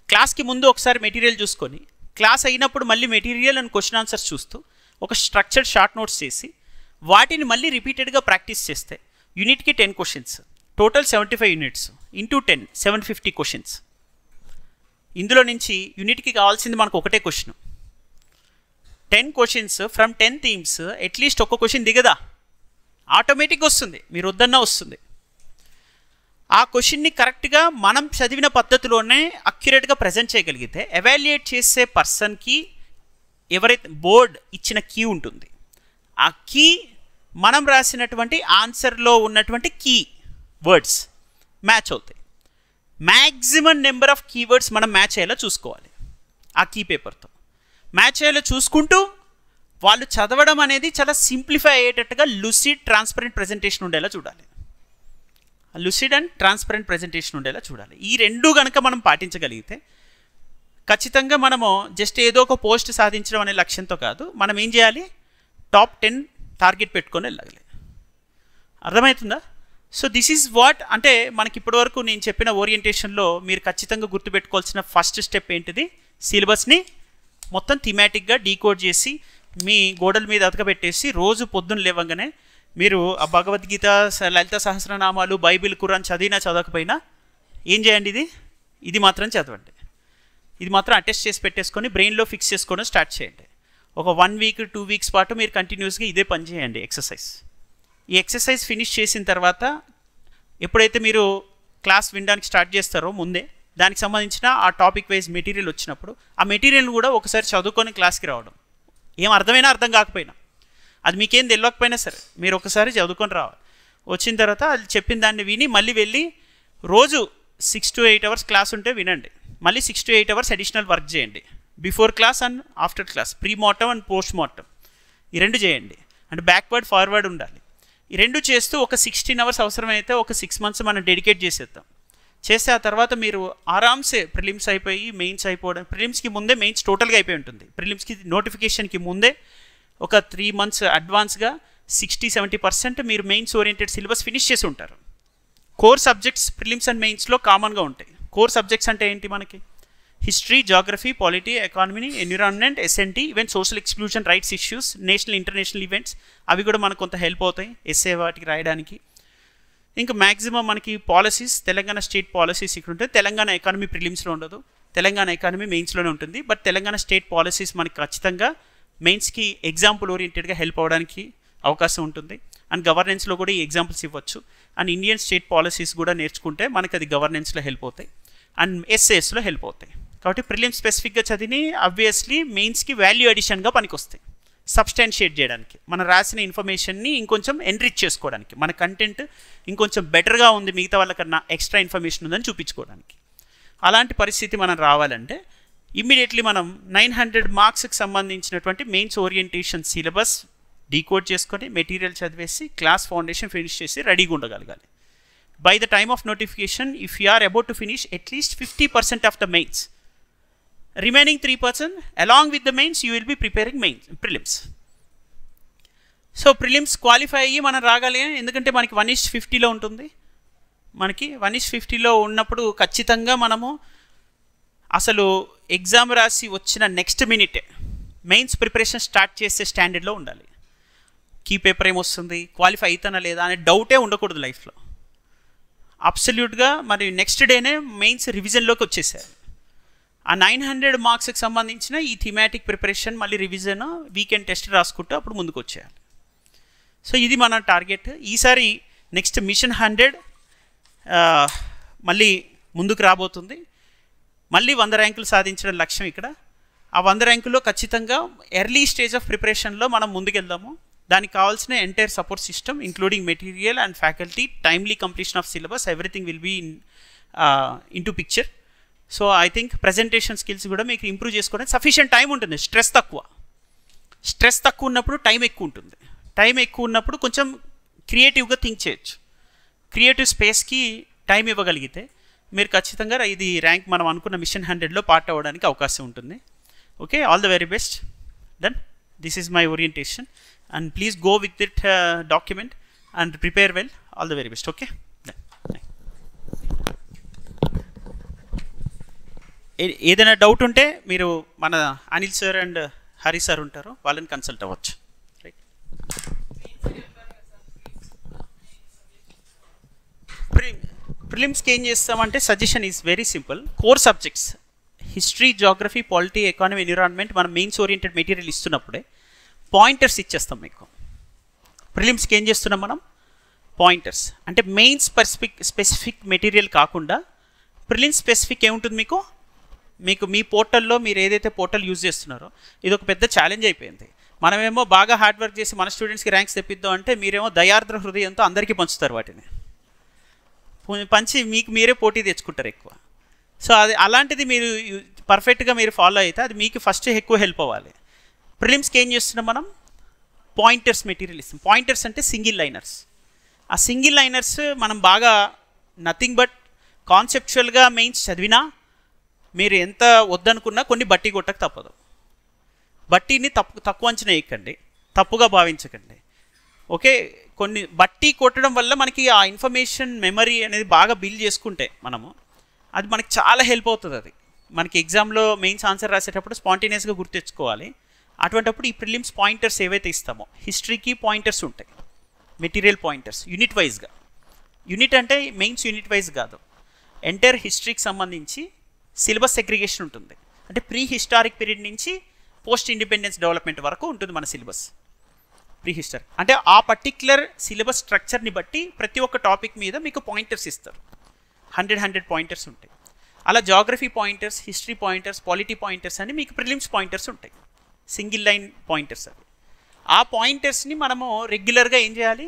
క్లాస్కి ముందు ఒకసారి మెటీరియల్ చూసుకొని, క్లాస్ అయినప్పుడు మళ్ళీ మెటీరియల్ అండ్ క్వశ్చన్ ఆన్సర్స్ చూస్తూ ఒక స్ట్రక్చర్డ్ షార్ట్ నోట్స్ చేసి వాటిని మళ్ళీ రిపీటెడ్గా ప్రాక్టీస్ చేస్తే యూనిట్కి 10 questions, total 75 units into 10 750 questions. ఇందులో నుంచి యూనిట్కి కావాల్సింది మనకు ఒకటే question. 10 questions from 10 themes, at least ఒక్క క్వశ్చన్ దిగదా, ఆటోమేటిక్గా వస్తుంది, మీరు వద్దన్నా వస్తుంది. ఆ క్వశ్చన్ని కరెక్ట్గా మనం చదివిన పద్ధతిలోనే అక్యురేట్గా ప్రజెంట్ చేయగలిగితే ఎవాల్యుయేట్ చేసే పర్సన్కి ఎవరైతే బోర్డ్ ఇచ్చిన కీ ఉంటుంది, ఆ కీ మనం రాసినటువంటి ఆన్సర్లో ఉన్నటువంటి కీ వర్డ్స్ మ్యాచ్ అవుతాయి. మ్యాక్సిమం నెంబర్ ఆఫ్ కీవర్డ్స్ మనం మ్యాచ్ అయ్యేలా చూసుకోవాలి. ఆ కీ పేపర్తో మ్యాచ్ అయ్యేలా చూసుకుంటూ వాళ్ళు చదవడం అనేది చాలా సింప్లిఫై అయ్యేటట్టుగా లుసిడ్ ట్రాన్స్పరెంట్ ప్రజెంటేషన్ ఉండేలా చూడాలి. లుసిడ్ అండ్ ట్రాన్స్పరెంట్ ప్రజెంటేషన్ ఉండేలా చూడాలి. ఈ రెండు కనుక మనం పాటించగలిగితే ఖచ్చితంగా మనము జస్ట్ ఏదో ఒక పోస్ట్ సాధించడం అనే లక్ష్యంతో కాదు, మనం ఏం చేయాలి, టాప్ 10 టార్గెట్ పెట్టుకొని వెళ్ళాలి. అర్థమవుతుందా? సో దిస్ ఈజ్ వాట్, అంటే మనకి ఇప్పటివరకు నేను చెప్పిన ఓరియంటేషన్లో మీరు ఖచ్చితంగా గుర్తుపెట్టుకోవాల్సిన ఫస్ట్ స్టెప్ ఏంటిది, సిలబస్ని మొత్తం థీమాటిక్గా డీకోడ్ చేసి మీ గోడల మీద అతకబెట్టేసి రోజు పొద్దున్న లేవగానే మీరు ఆ భగవద్గీత, లలిత సహస్రనామాలు, బైబిల్, ఖురాన్ చదివినా చదవకపోయినా ఏం చేయండి, ఇది మాత్రం చదవండి. ఇది మాత్రం అటెస్ట్ చేసి పెట్టేసుకొని బ్రెయిన్లో ఫిక్స్ చేసుకోవడం స్టార్ట్ చేయండి. ఒక 1 వీక్ 2 వీక్స్ పాటు మీరు కంటిన్యూస్గా ఇదే పని చేయండి, ఎక్సర్సైజ్. ఈ ఎక్సర్సైజ్ ఫినిష్ చేసిన తర్వాత ఎప్పుడైతే మీరు క్లాస్ వినడానికి స్టార్ట్ చేస్తారో ముందే దానికి సంబంధించిన ఆ టాపిక్ వైజ్ మెటీరియల్ వచ్చినప్పుడు ఆ మెటీరియల్ని కూడా ఒకసారి చదువుకొని క్లాస్కి రావడం, ఏం అర్థమైనా అర్థం కాకపోయినా, అది మీకేం తెలియకపోయినా సరే మీరు ఒకసారి చదువుకొని రావాలి. వచ్చిన తర్వాత అది చెప్పిన దాన్ని విని మళ్ళీ వెళ్ళి రోజు 6 to 8 అవర్స్ క్లాస్ ఉంటే వినండి, మళ్ళీ 6 to 8 అవర్స్ అడిషనల్ వర్క్ చేయండి. Before class and after class, pre mortem and post mortem, ఈ రెండు చేయండి. అంటే బ్యాక్వర్డ్ ఫార్వర్డ్ ఉండాలి. ఈ రెండు చేస్తూ ఒక 16 అవర్స్ అవసరమైతే ఒక 6 months మనం డెడికేట్ చేసేద్దాం. చేస్తే ఆ తర్వాత మీరు ఆరామ్సే ప్రిలిమ్స్ అయిపోయి మెయిన్స్ అయిపోవడం, ప్రిలిమ్స్కి ముందే మెయిన్స్ టోటల్గా అయిపోయి ఉంటుంది. ప్రిలిమ్స్కి నోటిఫికేషన్కి ముందే ఒక 3 months అడ్వాన్స్గా 60-70% మీరు మెయిన్స్ ఓరియంటెడ్ సిలబస్ ఫినిష్ చేసి ఉంటారు. కోర్ సబ్జెక్ట్స్ ప్రిలిమ్స్ అండ్ మెయిన్స్లో కామన్గా ఉంటాయి. కోర్ సబ్జెక్ట్స్ అంటే ఏంటి, మనకి history, geography, polity, economy, environment, S and T, even social exclusion, rights issues, national international events, అవి కూడా మనకు కొంత హెల్ప్ అవుతాయి ఎస్ఏ వాటికి రాయడానికి. ఇంకా మ్యాక్సిమం మనకి పాలసీస్, తెలంగాణ స్టేట్ పాలసీస్ ఇక్కడ ఉంటుంది. తెలంగాణ ఎకానమీ ప్రిలిమ్స్లో ఉండదు, తెలంగాణ ఎకానమీ మెయిన్స్లోనే ఉంటుంది. బట్ తెలంగాణ స్టేట్ పాలసీస్ మనకి ఖచ్చితంగా మెయిన్స్కి ఎగ్జాంపుల్ ఓరియంటెడ్గా హెల్ప్ అవ్వడానికి అవకాశం ఉంటుంది. అండ్ గవర్నెన్స్లో కూడా ఈ ఎగ్జాంపుల్స్ ఇవ్వచ్చు. అండ్ ఇండియన్ స్టేట్ పాలసీస్ కూడా నేర్చుకుంటే మనకి అది గవర్నెన్స్లో హెల్ప్ అవుతాయి అండ్ ఎస్ఏఎస్లో హెల్ప్ అవుతాయి. కాబట్టి ప్రిలిమ్స్ స్పెసిఫిక్గా చదివి ఆబ్వియస్లీ మెయిన్స్కి వాల్యూ అడిషన్గా పనికొస్తాయి, సబ్స్టాన్షియేట్ చేయడానికి, మనం రాసిన ఇన్ఫర్మేషన్ని ఇంకొంచెం ఎన్రిచ్ చేసుకోవడానికి, మన కంటెంట్ ఇంకొంచెం బెటర్గా ఉంది, మిగతా వాళ్ళకన్నా ఎక్స్ట్రా ఇన్ఫర్మేషన్ ఉందని చూపించుకోవడానికి. అలాంటి పరిస్థితి మనం రావాలంటే ఇమ్మీడియట్లీ మనం 900 మార్క్స్కి సంబంధించినటువంటి మెయిన్స్ ఓరియంటేషన్ సిలబస్ డీకోడ్ చేసుకొని మెటీరియల్ చదివేసి క్లాస్ ఫౌండేషన్ ఫినిష్ చేసి రెడీగా ఉండగలగాలి. By the time of notification if you are about to finish at least 50% of the mains, remaining 3% along with the mains you will be preparing prelims. So prelims qualify అయ్యి మనం రాగాలి, ఎందుకంటే మనకి 1:50లో ఉంటుంది. మనకి 1:50లో ఉన్నప్పుడు ఖచ్చితంగా మనము అసలు ఎగ్జామ్ రాసి వచ్చిన నెక్స్ట్ మినిటే మెయిన్స్ ప్రిపరేషన్ స్టార్ట్ చేసే స్టాండర్డ్లో ఉండాలి. కీ పేపర్ ఏమొస్తుంది, క్వాలిఫై అవుతానా లేదా అనే డౌటే ఉండకూడదు లైఫ్లో. అబ్సల్యూట్గా మరి నెక్స్ట్ డేనే మెయిన్స్ రివిజన్లోకి వచ్చేసారు. ఆ 900 మార్క్స్కి సంబంధించిన ఈ థీమాటిక్ ప్రిపరేషన్ మళ్ళీ రివిజన్, వీకెండ్ టెస్ట్ రాసుకుంటూ అప్పుడు ముందుకు వచ్చేయాలి. సో ఇది మన టార్గెట్. ఈసారి నెక్స్ట్ మిషన్ 100 మళ్ళీ ముందుకు రాబోతుంది. మళ్ళీ 100 ర్యాంకులు సాధించడం లక్ష్యం ఇక్కడ. ఆ 100 ర్యాంకుల్లో ఖచ్చితంగా ఎర్లీ స్టేజ్ ఆఫ్ ప్రిపరేషన్లో మనం ముందుకెళ్దాము. దానికి కావాల్సిన entire support system including material and faculty, timely completion of syllabus, everything will be into picture. So I think presentation skills కూడా మీకు ఇంప్రూవ్ చేసుకోవడానికి సఫిషియంట్ టైం ఉంటుంది. స్ట్రెస్ తక్కువ ఉన్నప్పుడు టైం ఎక్కువ ఉంటుంది. టైం ఎక్కువ ఉన్నప్పుడు కొంచెం క్రియేటివ్గా థింక్ చేయొచ్చు. క్రియేటివ్ స్పేస్కి టైం ఇవ్వగలిగితే మీరు ఖచ్చితంగా ఇది ర్యాంక్ మనం అనుకున్న మిషన్ 100లో పార్ట్ అవ్వడానికి అవకాశం ఉంటుంది. Okay, all the very best. Done. This is my orientation and please go with it document and prepare well. All the very best. Okay, ఏదైనా డౌట్ ఉంటే మీరు మన Anil sir and Hari sir ఉంటారు, వాళ్ళని కన్సల్ట్ అవ్వచ్చు. రైట్. ప్రిలిమ్స్కి ఏం చేస్తామంటే suggestion is very simple. Core subjects history, geography, polity, economy, environment మనం మెయిన్స్ ఓరియంటెడ్ మెటీరియల్ ఇస్తున్నప్పుడే పాయింటర్స్ ఇచ్చేస్తాం మీకు. ప్రిలిమ్స్కి ఏం చేస్తున్నాం మనం? పాయింటర్స్. అంటే మెయిన్ స్పెసిఫిక్ మెటీరియల్ కాకుండా ప్రిలిమ్స్ స్పెసిఫిక్ ఏముంటుంది మీకు మీ పోర్టల్లో మీరు ఏదైతే పోర్టల్ యూజ్ చేస్తున్నారో ఇది ఒక పెద్ద ఛాలెంజ్ అయిపోయింది. మనమేమో బాగా హార్డ్ వర్క్ చేసి మన స్టూడెంట్స్కి ర్యాంక్స్ తెప్పిద్దాం అంటే మీరేమో దయార్ద్ర హృదయంతో అందరికీ పంచుతారు. వాటిని పంచి మీకు మీరే పోటీ తెచ్చుకుంటారు ఎక్కువ. సో అది అలాంటిది మీరు పర్ఫెక్ట్గా మీరు ఫాలో అయితే అది మీకు ఫస్ట్ ఎక్కువ హెల్ప్ అవ్వాలి. ప్రిలిమ్స్కి ఏం చేస్తున్నాం మనం? పాయింటర్స్ మెటీరియల్ ఇస్తాం. పాయింటర్స్ అంటే సింగిల్ లైనర్స్. ఆ సింగిల్ లైనర్స్ మనం బాగా నథింగ్ బట్ కాన్సెప్చువల్గా మెయిన్స్ చదివినా మీరు ఎంత వద్దనుకున్నా కొన్ని బట్టి కొట్టక తప్పదు. బట్టీని తక్కువ అంచనా వేయకండి, తప్పుగా భావించకండి. ఓకే, కొన్ని బట్టి కొట్టడం వల్ల మనకి ఆ ఇన్ఫర్మేషన్ మెమరీ అనేది బాగా బిల్డ్ చేసుకుంటే మనము అది మనకి చాలా హెల్ప్ అవుతుంది. అది మనకి ఎగ్జామ్లో మెయిన్స్ ఆన్సర్ రాసేటప్పుడు స్పాంటేనియస్గా గుర్తెచ్చుకోవాలి. అటువంటిప్పుడు ఈ ప్రిలిమ్స్ పాయింటర్స్ ఏవైతే ఇస్తామో హిస్టరీకి పాయింటర్స్ ఉంటాయి, మెటీరియల్ పాయింటర్స్ యూనిట్ వైజ్గా. యూనిట్ అంటే మెయిన్స్ యూనిట్ వైజ్ కాదు, ఎంటైర్ హిస్టరీకి సంబంధించి సిలబస్ సెగ్రిగేషన్ ఉంటుంది. అంటే ప్రీ హిస్టారిక్ పీరియడ్ నుంచి పోస్ట్ ఇండిపెండెన్స్ డెవలప్మెంట్ వరకు ఉంటుంది మన సిలబస్. ప్రీ హిస్టారిక్ అంటే ఆ పర్టిక్యులర్ సిలబస్ స్ట్రక్చర్ని బట్టి ప్రతి ఒక్క టాపిక్ మీద మీకు పాయింటర్స్ ఇస్తారు. 100 పాయింటర్స్ ఉంటాయి. అలా geography pointers, history pointers, polity pointers అని మీకు ప్రిలిమ్స్ పాయింటర్స్ ఉంటాయి, సింగిల్ లైన్ పాయింటర్స్. అవి ఆ పాయింటర్స్ని మనము రెగ్యులర్గా ఏం చేయాలి?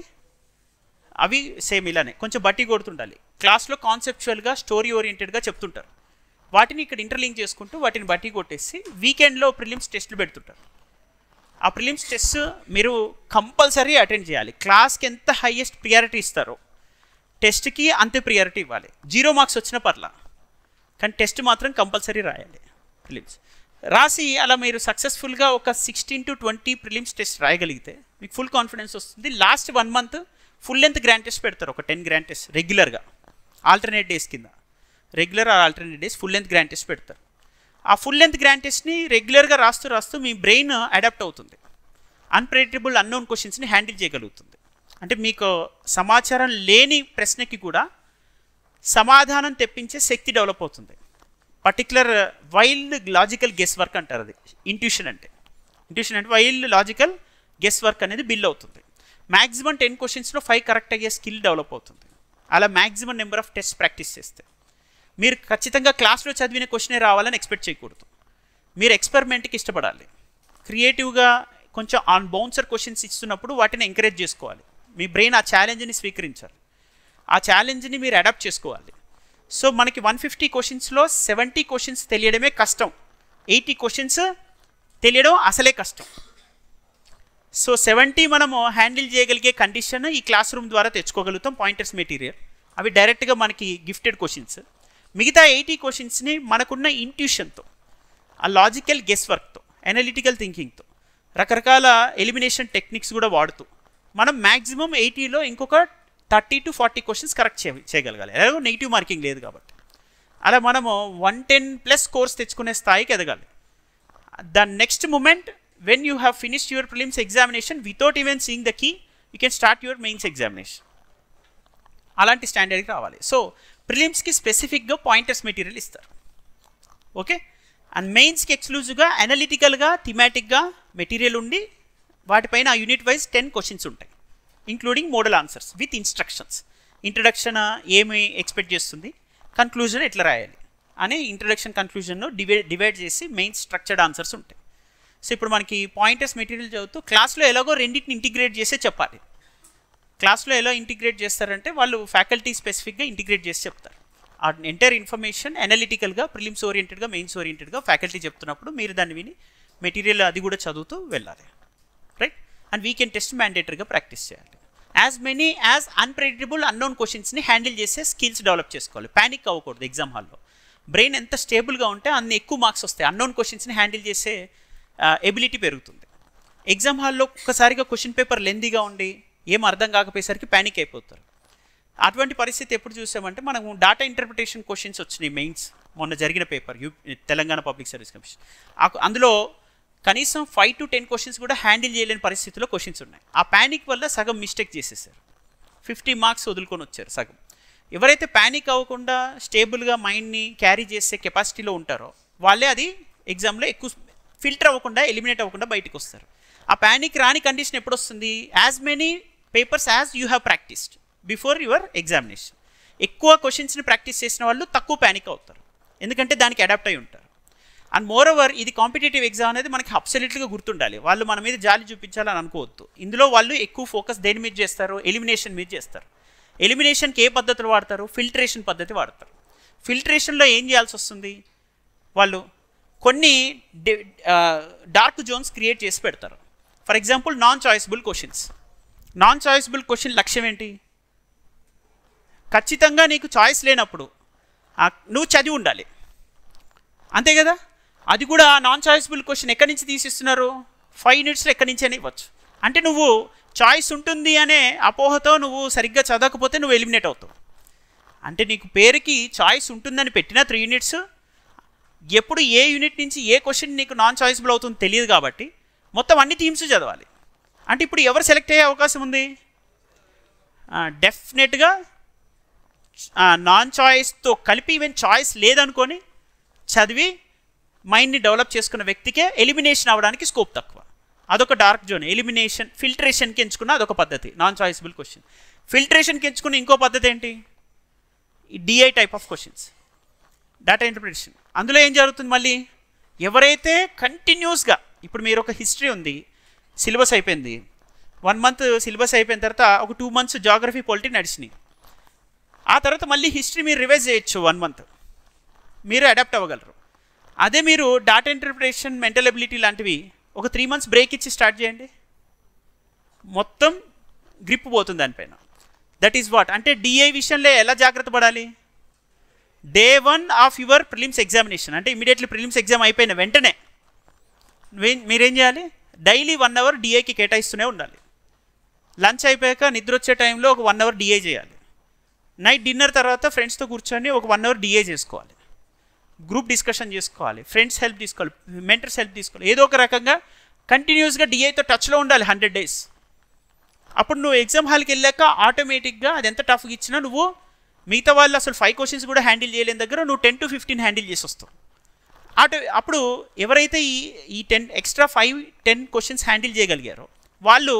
అవి సేమ్ ఇలానే కొంచెం బట్టి కొడుతుండాలి. క్లాస్లో కాన్సెప్చువల్గా స్టోరీ ఓరియంటెడ్గా చెప్తుంటారు, వాటిని ఇక్కడ ఇంటర్లింక్ చేసుకుంటూ వాటిని బట్టి కొట్టేసి వీకెండ్లో ప్రిలిమ్స్ టెస్టులు పెడుతుంటారు. ఆ ప్రిలిమ్స్ టెస్ట్ మీరు కంపల్సరీ అటెండ్ చేయాలి. క్లాస్కి ఎంత హైయెస్ట్ ప్రియారిటీ ఇస్తారో టెస్ట్కి అంతే ప్రియారిటీ ఇవ్వాలి. 0 మార్క్స్ వచ్చినా పర్లా, కానీ టెస్ట్ మాత్రం కంపల్సరీ రాయాలి. ప్రిలిమ్స్ రాసి అలా మీరు సక్సెస్ఫుల్గా ఒక 16 to 20 ప్రిలిమ్స్ టెస్ట్ రాయగలిగితే మీకు ఫుల్ కాన్ఫిడెన్స్ వస్తుంది. Last 1 month full length grand test పెడతారు, ఒక 10 గ్రాండ్ టెస్ట్ రెగ్యులర్గా ఆల్టర్నేట్ డేస్ కింద. Regular are alternate days full length grand test పెడతారు. ఆ ఫుల్ లెంత్ గ్రాండ్ టెస్ట్ని రెగ్యులర్గా రాస్తూ మీ బ్రెయిన్ అడాప్ట్ అవుతుంది, అన్ప్రెడిక్టబుల్ అన్నోన్ క్వశ్చన్స్ని హ్యాండిల్ చేయగలుగుతుంది. అంటే మీకు సమాచారం లేని ప్రశ్నకి కూడా సమాధానం తెప్పించే శక్తి డెవలప్ అవుతుంది. Particular wild logical guess work అంటారు, అది ఇంట్యూషన్ అంటే వైల్డ్ లాజికల్ గెస్ వర్క్ అనేది బిల్డ్ అవుతుంది. మ్యాక్సిమం 10 క్వశ్చన్స్లో 5 కరెక్ట్ అయ్యే స్కిల్ డెవలప్ అవుతుంది. అలా maximum number of test practice చేస్తే మీరు ఖచ్చితంగా క్లాస్లో చదివిన క్వశ్చనే రావాలని ఎక్స్పెక్ట్ చేయకూడదు. మీరు ఎక్స్పెరిమెంట్కి ఇష్టపడాలి. క్రియేటివ్గా కొంచెం ఆన్ బౌన్సర్ క్వశ్చన్స్ ఇస్తున్నప్పుడు వాటిని ఎంకరేజ్ చేసుకోవాలి. మీ బ్రెయిన్ ఆ ఛాలెంజ్ని స్వీకరించాలి, ఆ ఛాలెంజ్ని మీరు అడాప్ట్ చేసుకోవాలి. సో మనకి 150 క్వశ్చన్స్లో 70 క్వశ్చన్స్ తెలియడమే కష్టం, 80 క్వశ్చన్స్ తెలియడం అసలే కష్టం. సో 70 మనము హ్యాండిల్ చేయగలిగే కండిషన్ ఈ క్లాస్ రూమ్ ద్వారా తెచ్చుకోగలుగుతాం. పాయింటర్స్ మెటీరియల్ అవి డైరెక్ట్గా మనకి గిఫ్టెడ్ క్వశ్చన్స్. మిగతా 80 క్వశ్చన్స్ని మనకున్న ఇంట్యూషన్తో, ఆ లాజికల్ గెస్ వర్క్తో, అనలిటికల్ థింకింగ్తో, రకరకాల ఎలిమినేషన్ టెక్నిక్స్ కూడా వాడుతూ మనం మ్యాక్సిమం 80లో ఇంకొక 30 to 40 క్వశ్చన్స్ కరెక్ట్ చేయగలగాలి. ఎలాగో నెగిటివ్ మార్కింగ్ లేదు కాబట్టి. అలా మనము 110+ స్కోర్స్ తెచ్చుకునే స్థాయికి ఎదగాలి. The next moment when you have finished your prelims examination without even seeing the key, you can start your mains examination. అలాంటి స్టాండర్డ్కి రావాలి. సో ప్రిలిమ్స్కి స్పెసిఫిక్గా పాయింటర్స్ మెటీరియల్ ఇస్తారు. ఓకే, అండ్ మెయిన్స్కి ఎక్స్క్లూజివ్గా అనలిటికల్గా థిమాటిక్గా మెటీరియల్ ఉండి వాటిపైన ఆ యూనిట్ వైజ్ 10 క్వశ్చన్స్ ఉంటాయి, including model answers with instructions. Introduction ఏమి ఎక్స్పెక్ట్ చేస్తుంది, కన్క్లూజన్ ఎట్లా రాయాలి అని ఇంట్రడక్షన్ కన్క్లూజన్లో డివైడ్ చేసి మెయిన్ స్ట్రక్చర్డ్ ఆన్సర్స్ ఉంటాయి. సో ఇప్పుడు మనకి పాయింటర్స్ మెటీరియల్ చదువుతూ క్లాస్లో ఎలాగో రెండింటిని ఇంటిగ్రేట్ చేసే చెప్పాలి. క్లాస్లో ఎలా ఇంటిగ్రేట్ చేస్తారంటే వాళ్ళు ఫ్యాకల్టీ స్పెసిఫిక్గా ఇంటిగ్రేట్ చేసి చెప్తారు. ఆ ఎంటైర్ ఇన్ఫర్మేషన్ అనలిటికల్గా ప్రిలిమ్స్ ఓరియంటెడ్గా మెయిన్స్ ఓరియంటెడ్గా ఫ్యాకల్టీ చెప్తున్నప్పుడు మీరు దాన్ని విని మెటీరియల్ అది కూడా చదువుతూ వెళ్ళాలి, రైట్. అండ్ వీకెండ్ టెస్ట్ మ్యాండేటరీగా ప్రాక్టీస్ చేయాలి. As many as unpredictable unknown క్వశ్చన్స్ని హ్యాండిల్ చేసే స్కిల్స్ డెవలప్ చేసుకోవాలి. ప్యానిక్ అవ్వకూడదు ఎగ్జామ్ హాల్లో. బ్రెయిన్ ఎంత స్టేబుల్గా ఉంటే అన్ని ఎక్కువ మార్క్స్ వస్తాయి. అన్నోన్ క్వశ్చన్స్ని హ్యాండిల్ చేసే ఎబిలిటీ పెరుగుతుంది. ఎగ్జామ్ హాల్లో ఒక్కసారిగా క్వశ్చన్ పేపర్ లెందీగా ఉండి ఏం అర్థం కాకపోయేసరికి ప్యానిక్ అయిపోతారు. అటువంటి పరిస్థితి ఎప్పుడు చూసామంటే మనము డాటా ఇంటర్ప్రిటేషన్ క్వశ్చన్స్ వచ్చినాయి మెయిన్స్ మొన్న జరిగిన paper Telangana public service commission. అందులో కనీసం 5 to 10 క్వశ్చన్స్ కూడా హ్యాండిల్ చేయలేని పరిస్థితిలో క్వశ్చన్స్ ఉన్నాయి. ఆ ప్యానిక్ వల్ల సగం మిస్టేక్ చేసేసారు, 50 మార్క్స్ వదులుకొని వచ్చారు సగం. ఎవరైతే ప్యానిక్ అవ్వకుండా స్టేబుల్గా మైండ్ని క్యారీ చేసే కెపాసిటీలో ఉంటారో వాళ్ళే అది ఎగ్జామ్లో ఎక్కువ ఫిల్టర్ అవ్వకుండా ఎలిమినేట్ అవ్వకుండా బయటకు వస్తారు. ఆ ప్యానిక్ రాని కండిషన్ ఎప్పుడు వస్తుంది? As many papers as you have practiced before your examination. ఎక్కువ క్వశ్చన్స్ని ప్రాక్టీస్ చేసిన వాళ్ళు తక్కువ ప్యానిక్ అవుతారు, ఎందుకంటే దానికి అడాప్ట్ అయి ఉంటారు. అండ్ మోర్ ఓవర్ ఇది కాంపిటేటివ్ ఎగ్జామ్ అనేది మనకి అబ్సల్యూట్గా గుర్తుండాలి. వాళ్ళు మన మీద జాలి చూపించాలని అనుకోవద్దు. ఇందులో వాళ్ళు ఎక్కువ ఫోకస్ దేని మీద చేస్తారు? ఎలిమినేషన్ మీద చేస్తారు. ఎలిమినేషన్కి ఏ పద్ధతులు వాడతారు? ఫిల్టరేషన్ పద్ధతి వాడతారు. ఫిల్టరేషన్లో ఏం చేయాల్సి వస్తుంది? వాళ్ళు కొన్ని డార్క్ జోన్స్ క్రియేట్ చేసి పెడతారు. For example non choiceable questions. Non choiceable question లక్ష్యం ఏంటి? ఖచ్చితంగా నీకు చాయిస్ లేనప్పుడు నువ్వు చదివి ఉండాలి, అంతే కదా. అది కూడా నాన్ చాయిసబుల్ క్వశ్చన్ ఎక్కడి నుంచి తీసిస్తున్నారు? 5 యూనిట్స్లో ఎక్కడి నుంచి అని ఇవ్వచ్చు. అంటే నువ్వు చాయిస్ ఉంటుంది అనే అపోహతో నువ్వు సరిగ్గా చదవకపోతే నువ్వు ఎలిమినేట్ అవుతావు. అంటే నీకు పేరుకి చాయిస్ ఉంటుందని పెట్టిన 3 యూనిట్స్ ఎప్పుడు ఏ యూనిట్ నుంచి ఏ క్వశ్చన్ నీకు నాన్ చాయిసబుల్ అవుతుందో తెలియదు కాబట్టి మొత్తం అన్ని థీమ్స్ చదవాలి. అంటే ఇప్పుడు ఎవరు సెలెక్ట్ అయ్యే అవకాశం ఉంది? డెఫినెట్గా నాన్ చాయిస్తో కలిపి ఈవెన్ చాయిస్ లేదనుకొని చదివి మైండ్ని డెవలప్ చేసుకున్న వ్యక్తికే ఎలిమినేషన్ అవ్వడానికి స్కోప్ తక్కువ. అదొక డార్క్ జోన్. ఎలిమినేషన్ ఫిల్టరేషన్కి ఎంచుకున్న అదొక పద్ధతి, నాన్ చాయిసబుల్ క్వశ్చన్. ఫిల్టరేషన్కి ఎంచుకున్న ఇంకో పద్ధతి ఏంటి? ఈ DI type of questions, data interpretation. అందులో ఏం జరుగుతుంది? మళ్ళీ ఎవరైతే కంటిన్యూస్గా, ఇప్పుడు మీరు ఒక హిస్టరీ ఉంది, సిలబస్ అయిపోయింది, 1 month సిలబస్ అయిపోయిన తర్వాత ఒక 2 months జాగ్రఫీ పొలిటీ నడిచినాయి. ఆ తర్వాత మళ్ళీ హిస్టరీ మీరు రివైజ్ చేయొచ్చు 1 month, మీరు అడాప్ట్ అవ్వగలరు. అదే మీరు డాటా ఇంటర్ప్రిటేషన్, మెంటల్ ఎబిలిటీ లాంటివి ఒక 3 months బ్రేక్ ఇచ్చి స్టార్ట్ చేయండి, మొత్తం గ్రిప్ పోతుంది దానిపైన. That is what. అంటే డిఐ విషయంలో ఎలా జాగ్రత్త పడాలి? Day 1 of your prelims examination, అంటే ఇమీడియట్లీ ప్రిలిమ్స్ ఎగ్జామ్ అయిపోయిన వెంటనే మీరేం చేయాలి? డైలీ 1 hour డిఐకి కేటాయిస్తూనే ఉండాలి. లంచ్ అయిపోయాక నిద్ర వచ్చే టైంలో ఒక 1 hour డిఐ చేయాలి. నైట్ డిన్నర్ తర్వాత ఫ్రెండ్స్తో కూర్చొని ఒక 1 hour డిఐ చేసుకోవాలి. గ్రూప్ డిస్కషన్ చేసుకోవాలి, ఫ్రెండ్స్ హెల్ప్ తీసుకోవాలి, మెంటర్స్ హెల్ప్ తీసుకోవాలి. ఏదో ఒక రకంగా కంటిన్యూస్గా డిఐతో టచ్లో ఉండాలి 100 days. అప్పుడు నువ్వు ఎగ్జామ్ హాల్కి వెళ్ళాక ఆటోమేటిక్గా అది ఎంత టఫ్గా ఇచ్చినా నువ్వు మిగతా వాళ్ళు అసలు 5 questions కూడా హ్యాండిల్ చేయలేని దగ్గర నువ్వు 10 to 15 హ్యాండిల్ చేసి వస్తావు. అప్పుడు ఎవరైతే ఈ 10 extra 5-10 questions హ్యాండిల్ చేయగలిగారో వాళ్ళు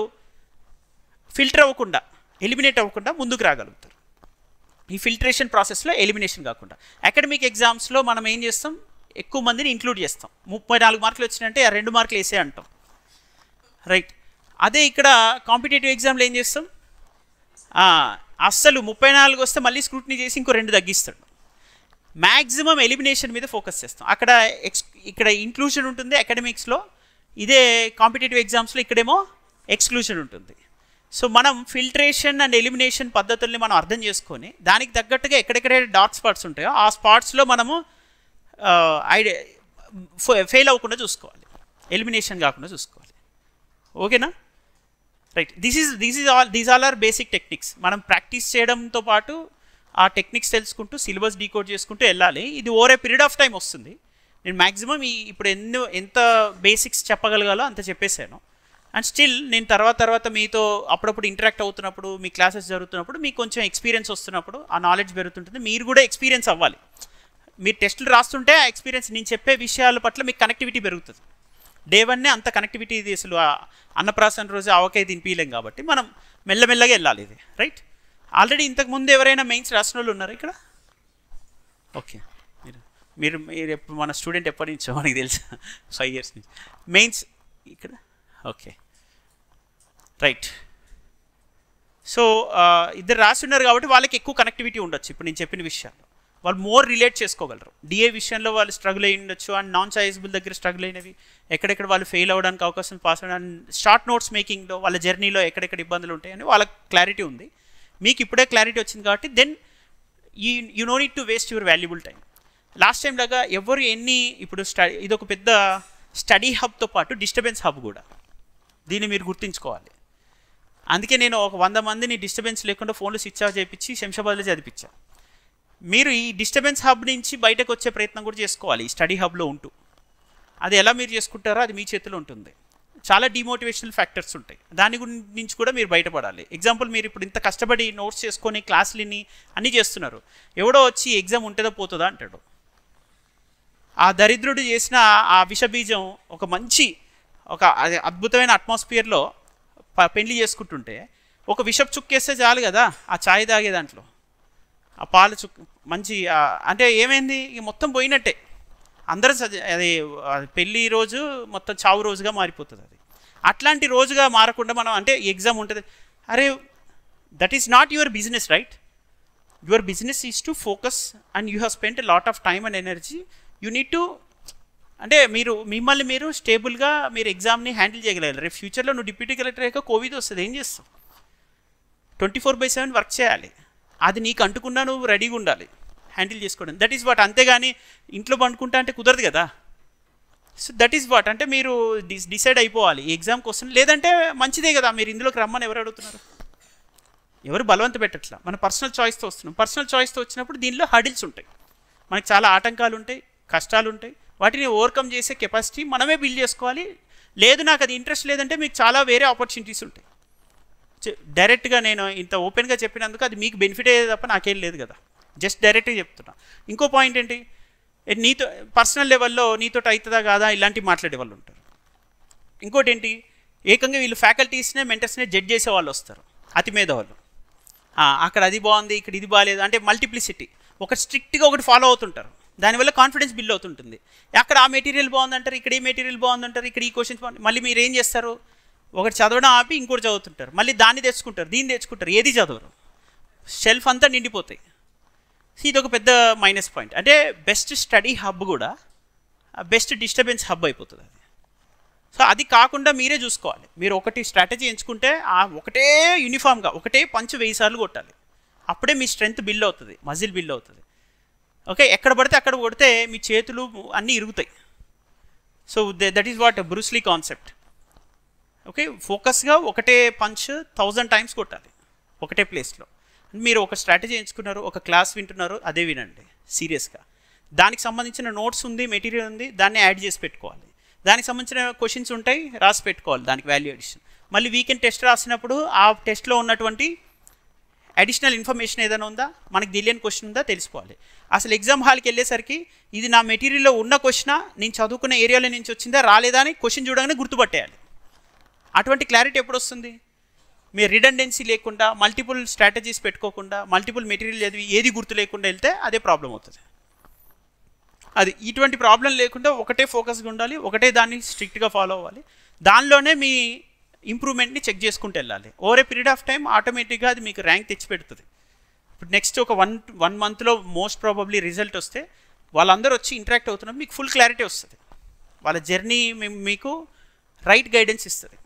ఫిల్టర్ అవ్వకుండా, ఎలిమినేట్ అవ్వకుండా ముందుకు రాగలుగుతారు. ఈ ఫిల్టరేషన్ ప్రాసెస్లో ఎలిమినేషన్ కాకుండా. అకాడమిక్ ఎగ్జామ్స్లో మనం ఏం చేస్తాం? ఎక్కువ మందిని ఇంక్లూడ్ చేస్తాం. 34 మార్కులు వచ్చినంటే 2 మార్కులు వేసే అంటాం, రైట్. అదే ఇక్కడ కాంపిటేటివ్ ఎగ్జామ్లో ఏం చేస్తాం? అస్సలు 34 వస్తే మళ్ళీ స్క్రూటినీ చేసి ఇంకో 2 తగ్గిస్తాడు. మ్యాక్సిమం ఎలిమినేషన్ మీద ఫోకస్ చేస్తాం. ఇక్కడ ఇంక్లూషన్ ఉంటుంది అకాడమిక్స్లో, ఇదే కాంపిటేటివ్ ఎగ్జామ్స్లో ఇక్కడేమో ఎక్స్క్లూషన్ ఉంటుంది. సో మనం ఫిల్టరేషన్ అండ్ ఎలిమినేషన్ పద్ధతుల్ని మనం అర్థం చేసుకొని దానికి తగ్గట్టుగా ఎక్కడెక్కడైతే డార్క్ స్పాట్స్ ఉంటాయో ఆ స్పాట్స్లో మనము ఫెయిల్ అవ్వకుండా చూసుకోవాలి, ఎలిమినేషన్ కాకుండా చూసుకోవాలి. ఓకేనా? Right. These all are basic techniques. మనం ప్రాక్టీస్ చేయడంతో పాటు ఆ టెక్నిక్స్ తెలుసుకుంటూ సిలబస్ డీకోడ్ చేసుకుంటూ వెళ్ళాలి. ఇది over a period of time వస్తుంది. నేను మ్యాక్సిమం ఇప్పుడు ఎంత బేసిక్స్ చెప్పగలగాలో అంత చెప్పేశాను. అండ్ స్టిల్ నేను తర్వాత మీతో అప్పుడప్పుడు ఇంటరాక్ట్ అవుతున్నప్పుడు, మీ క్లాసెస్ జరుగుతున్నప్పుడు మీకు కొంచెం ఎక్స్పీరియన్స్ వస్తున్నప్పుడు ఆ నాలెడ్జ్ పెరుగుతుంటుంది. మీరు కూడా ఎక్స్పీరియన్స్ అవ్వాలి. మీరు టెస్టులు రాస్తుంటే ఆ ఎక్స్పీరియన్స్, నేను చెప్పే విషయాల పట్ల మీకు కనెక్టివిటీ పెరుగుతుంది. Day 1 అంత కనెక్టివిటీ ఇది అసలు అన్నప్రాసన రోజు ఆవకాయ తినిపించలేం కాబట్టి మనం మెల్లమెల్లగా వెళ్ళాలి ఇది, రైట్. ఆల్రెడీ ఇంతకుముందు ఎవరైనా మెయిన్స్ రాసిన వాళ్ళు ఉన్నారు ఇక్కడ? ఓకే, మీరు మన స్టూడెంట్ ఎప్పటి నుంచో మనకి తెలుసు, 5 years నుంచి మెయిన్స్ ఇక్కడ. Okay, right. సో ఇద్దరు రాసి ఉన్నారు కాబట్టి వాళ్ళకి ఎక్కువ కనెక్టివిటీ ఉండొచ్చు ఇప్పుడు నేను చెప్పిన విషయాలు. వాళ్ళు మోర్ రిలేట్ చేసుకోగలరు. డిఏ విషయంలో వాళ్ళు స్ట్రగుల్ అయ్యి ఉండొచ్చు, అండ్ నాన్ చాయిజబుల్ దగ్గర స్ట్రగుల్ అయినవి, ఎక్కడెక్కడ వాళ్ళు ఫెయిల్ అవ్వడానికి అవకాశం, పాస్ అవ్వడానికి, షార్ట్ నోట్స్ మేకింగ్లో వాళ్ళ జర్నీలో ఎక్కడెక్కడ ఇబ్బందులు ఉంటాయని వాళ్ళకి క్లారిటీ ఉంది. మీకు ఇప్పుడే క్లారిటీ వచ్చింది కాబట్టి then you no need to waste your valuable time. Last time లాగా ఎవరు ఎన్ని ఇప్పుడు ఇది ఒక పెద్ద స్టడీ హబ్తో పాటు డిస్టర్బెన్స్ హబ్ కూడా, దీన్ని మీరు గుర్తుంచుకోవాలి. అందుకే నేను ఒక 100 మందిని డిస్టర్బెన్స్ లేకుండా ఫోన్లు స్విచ్ ఆఫ్ చేయించి శంషాబాద్లో చదివించాను. మీరు ఈ డిస్టర్బెన్స్ హబ్ నుంచి బయటకు వచ్చే ప్రయత్నం కూడా చేసుకోవాలి ఈ స్టడీ హబ్లో ఉంటూ. అది ఎలా మీరు చేసుకుంటారో అది మీ చేతిలో ఉంటుంది. చాలా డిమోటివేషనల్ ఫ్యాక్టర్స్ ఉంటాయి, దాని గురించి కూడా మీరు బయటపడాలి. ఎగ్జాంపుల్, మీరు ఇప్పుడు ఇంత కష్టపడి నోట్స్ చేసుకొని క్లాసులని అన్నీ చేస్తున్నారు, ఎవడో వచ్చి ఎగ్జామ్ ఉంటుందో పోతుందా అంటాడు. ఆ దరిద్రుడు చేసిన ఆ విషబీజం ఒక మంచి ఒక అద్భుతమైన అట్మాస్ఫియర్లో పెళ్లి చేసుకుంటుంటే ఒక విషపు చుక్కేస్తే చాలు కదా ఆ ఛాయ్ తాగే దాంట్లో, ఆ పాలు మంచి అంటే ఏమైంది, ఇక మొత్తం పోయినట్టే. అందరూ అది పెళ్ళి రోజు మొత్తం చావు రోజుగా మారిపోతుంది. అది అట్లాంటి రోజుగా మారకుండా మనం అంటే ఎగ్జామ్ ఉంటుంది, అరే that is not your business, right? Your business is to focus and you have spent lot of time and energy. You need to అంటే మిమ్మల్ని మీరు స్టేబుల్గా మీరు ఎగ్జామ్ని హ్యాండిల్ చేయగలగాలి. రేపు ఫ్యూచర్లో నువ్వు డిప్యూటీ కలెక్టర్ అయ్యాక కోవిడ్ వస్తుంది, ఏం చేస్తావు? 24/7 వర్క్ చేయాలి. అది నీకు అంటుకున్నా నువ్వు రెడీగా ఉండాలి హ్యాండిల్ చేసుకోవడం. That is what. అంతేగాని ఇంట్లో పండుకుంటా అంటే కుదరదు కదా. So that is what. అంటే మీరు డిసైడ్ అయిపోవాలి ఈ ఎగ్జామ్ కోసం. లేదంటే మంచిదే కదా, మీరు ఇందులోకి రమ్మని ఎవరు అడుగుతున్నారు? ఎవరు బలవంత పెట్టట్లా, మన పర్సనల్ చాయిస్తో వస్తున్నాం. పర్సనల్ చాయిస్తో వచ్చినప్పుడు దీనిలో హడిల్స్ ఉంటాయి, మనకి చాలా ఆటంకాలు ఉంటాయి, కష్టాలు ఉంటాయి. వాటిని ఓవర్కమ్ చేసే కెపాసిటీ మనమే బిల్డ్ చేసుకోవాలి. లేదు నాకు అది ఇంట్రెస్ట్ లేదంటే మీకు చాలా వేరే ఆపర్చునిటీస్ ఉంటాయి. డైరెక్ట్గా నేను ఇంత ఓపెన్గా చెప్పినందుకు అది మీకు బెనిఫిట్ అయ్యేది తప్ప నాకేం లేదు కదా, జస్ట్ డైరెక్ట్గా చెప్తున్నా. ఇంకో పాయింట్ ఏంటి, నీతో పర్సనల్ లెవెల్లో నీతో అవుతుందా కాదా ఇలాంటివి మాట్లాడే వాళ్ళు ఉంటారు. ఇంకోటి ఏంటి, ఏకంగా వీళ్ళు ఫ్యాకల్టీస్నే మెంటర్స్నే జడ్జ్ చేసే వాళ్ళు వస్తారు, అతి మీద వాళ్ళు. అక్కడ అది బాగుంది, ఇక్కడ ఇది బాగాలేదు, అంటే మల్టిప్లిసిటీ. ఒక స్ట్రిక్ట్గా ఒకటి ఫాలో అవుతుంటారు, దానివల్ల కాన్ఫిడెన్స్ బిల్డ్ అవుతుంటుంది. అక్కడ ఆ మెటీరియల్ బాగుందంటారు, ఇక్కడ ఈ మెటీరియల్ బాగుందంటారు, ఇక్కడ ఈ క్వశ్చన్స్ బాగుంది. మళ్ళీ మీరు ఏం చేస్తారు, ఒకటి చదవడం ఆపి ఇంకోటి చదువుతుంటారు, మళ్ళీ దాన్ని తెచ్చుకుంటారు, దీన్ని తెచ్చుకుంటారు, ఏది చదవరు, షెల్ఫ్ అంతా నిండిపోతాయి. ఇది ఒక పెద్ద మైనస్ పాయింట్. అంటే బెస్ట్ స్టడీ హబ్ కూడా బెస్ట్ డిస్టర్బెన్స్ హబ్ అయిపోతుంది అది. సో అది కాకుండా మీరే చూసుకోవాలి. మీరు ఒకటి స్ట్రాటజీ ఎంచుకుంటే ఆ ఒకటే యూనిఫామ్గా ఒకటే పంచ్ 1000 సార్లు కొట్టాలి. అప్పుడే మీ స్ట్రెంగ్త్ బిల్డ్ అవుతుంది, మజిల్ బిల్డ్ అవుతుంది. ఓకే, ఎక్కడ పడితే అక్కడ కొడితే మీ చేతులు అన్నీ ఇరుగుతాయి. So that is what Bruce Lee concept. Okay, ఫోకస్గా ఒకటే పంచ్ 1000 టైమ్స్ కొట్టాలి ఒకటే ప్లేస్లో. మీరు ఒక స్ట్రాటజీ ఎంచుకున్నారు, ఒక క్లాస్ వింటున్నారు, అదే వినండి సీరియస్గా. దానికి సంబంధించిన నోట్స్ ఉంది, మెటీరియల్ ఉంది, దాన్ని యాడ్ చేసి పెట్టుకోవాలి. దానికి సంబంధించిన క్వశ్చన్స్ ఉంటాయి, రాసి పెట్టుకోవాలి, దానికి వాల్యూ అడిషన్. మళ్ళీ వీకెండ్ టెస్ట్ రాసినప్పుడు ఆ టెస్ట్లో ఉన్నటువంటి అడిషనల్ ఇన్ఫర్మేషన్ ఏదైనా ఉందా, మనకి తెలియని క్వశ్చన్ ఉందా తెలుసుకోవాలి. అసలు ఎగ్జామ్ హాల్కి వెళ్ళేసరికి ఇది నా మెటీరియల్లో ఉన్న క్వశ్చనా, నేను చదువుకున్న ఏరియాలో నుంచి వచ్చిందా రాలేదా అని క్వశ్చన్ చూడగానే గుర్తుపట్టేయాలి. అటువంటి క్లారిటీ ఎప్పుడు వస్తుంది? మీరు రిడెండెన్సీ లేకుండా, మల్టిపుల్ స్ట్రాటజీస్ పెట్టుకోకుండా, మల్టిపుల్ మెటీరియల్ చదివి ఏది గుర్తు లేకుండా వెళ్తే అదే ప్రాబ్లం అవుతుంది. అది ఇటువంటి ప్రాబ్లం లేకుండా ఒకటే ఫోకస్గా ఉండాలి, ఒకటే దాన్ని స్ట్రిక్ట్గా ఫాలో అవ్వాలి. దానిలోనే మీ ఇంప్రూవ్మెంట్ని చెక్ చేసుకుంటూ వెళ్ళాలి. Over a period of time ఆటోమేటిక్గా అది మీకు ర్యాంక్ తెచ్చిపెడుతుంది. ఇప్పుడు నెక్స్ట్ ఒక వన్ మంత్లో మోస్ట్ ప్రాబబ్లీ రిజల్ట్ వస్తే వాళ్ళందరూ వచ్చి ఇంటరాక్ట్ అవుతున్నప్పుడు మీకు ఫుల్ క్లారిటీ వస్తుంది. వాళ్ళ జర్నీ మీకు రైట్ గైడెన్స్ ఇస్తుంది.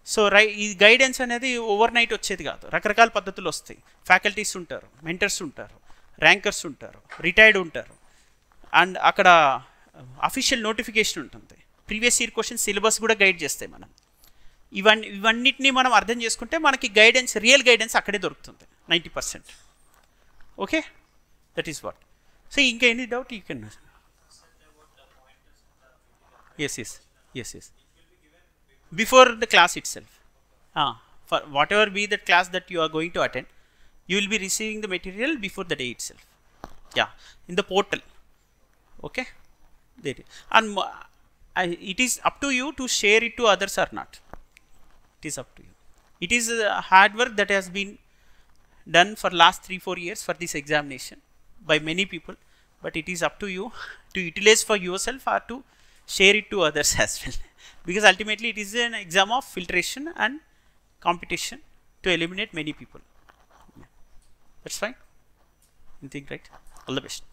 సో ఈ గైడెన్స్ అనేది ఓవర్ నైట్ వచ్చేది కాదు, రకరకాల పద్ధతులు వస్తాయి. ఫ్యాకల్టీస్ ఉంటారు, మెంటర్స్ ఉంటారు, ర్యాంకర్స్ ఉంటారు, రిటైర్డ్ ఉంటారు, అండ్ అక్కడ అఫీషియల్ నోటిఫికేషన్ ఉంటుంది, ప్రీవియస్ ఇయర్ క్వశ్చన్ సిలబస్ కూడా గైడ్ చేస్తాయి. మనం ఇవన్నిటిని మనం అర్థం చేసుకుంటే మనకి గైడెన్స్, రియల్ గైడెన్స్ అక్కడే దొరుకుతుంది 90%. Okay, that is what. So ఇంకా any doubt you can. Ask before the class itself. For whatever be the class that you are going to attend, you will be receiving the material before the day itself. Yeah, in the portal. Okay, there. And it is up to you to share it to others or not. It is up to you. It is hard work that has been done for last 3-4 years for this examination by many people, but it is up to you to utilize for yourself or to share it to others as well. Because ultimately it is an exam of filtration and competition to eliminate many people. Yeah. That's fine. You think, right? All the best.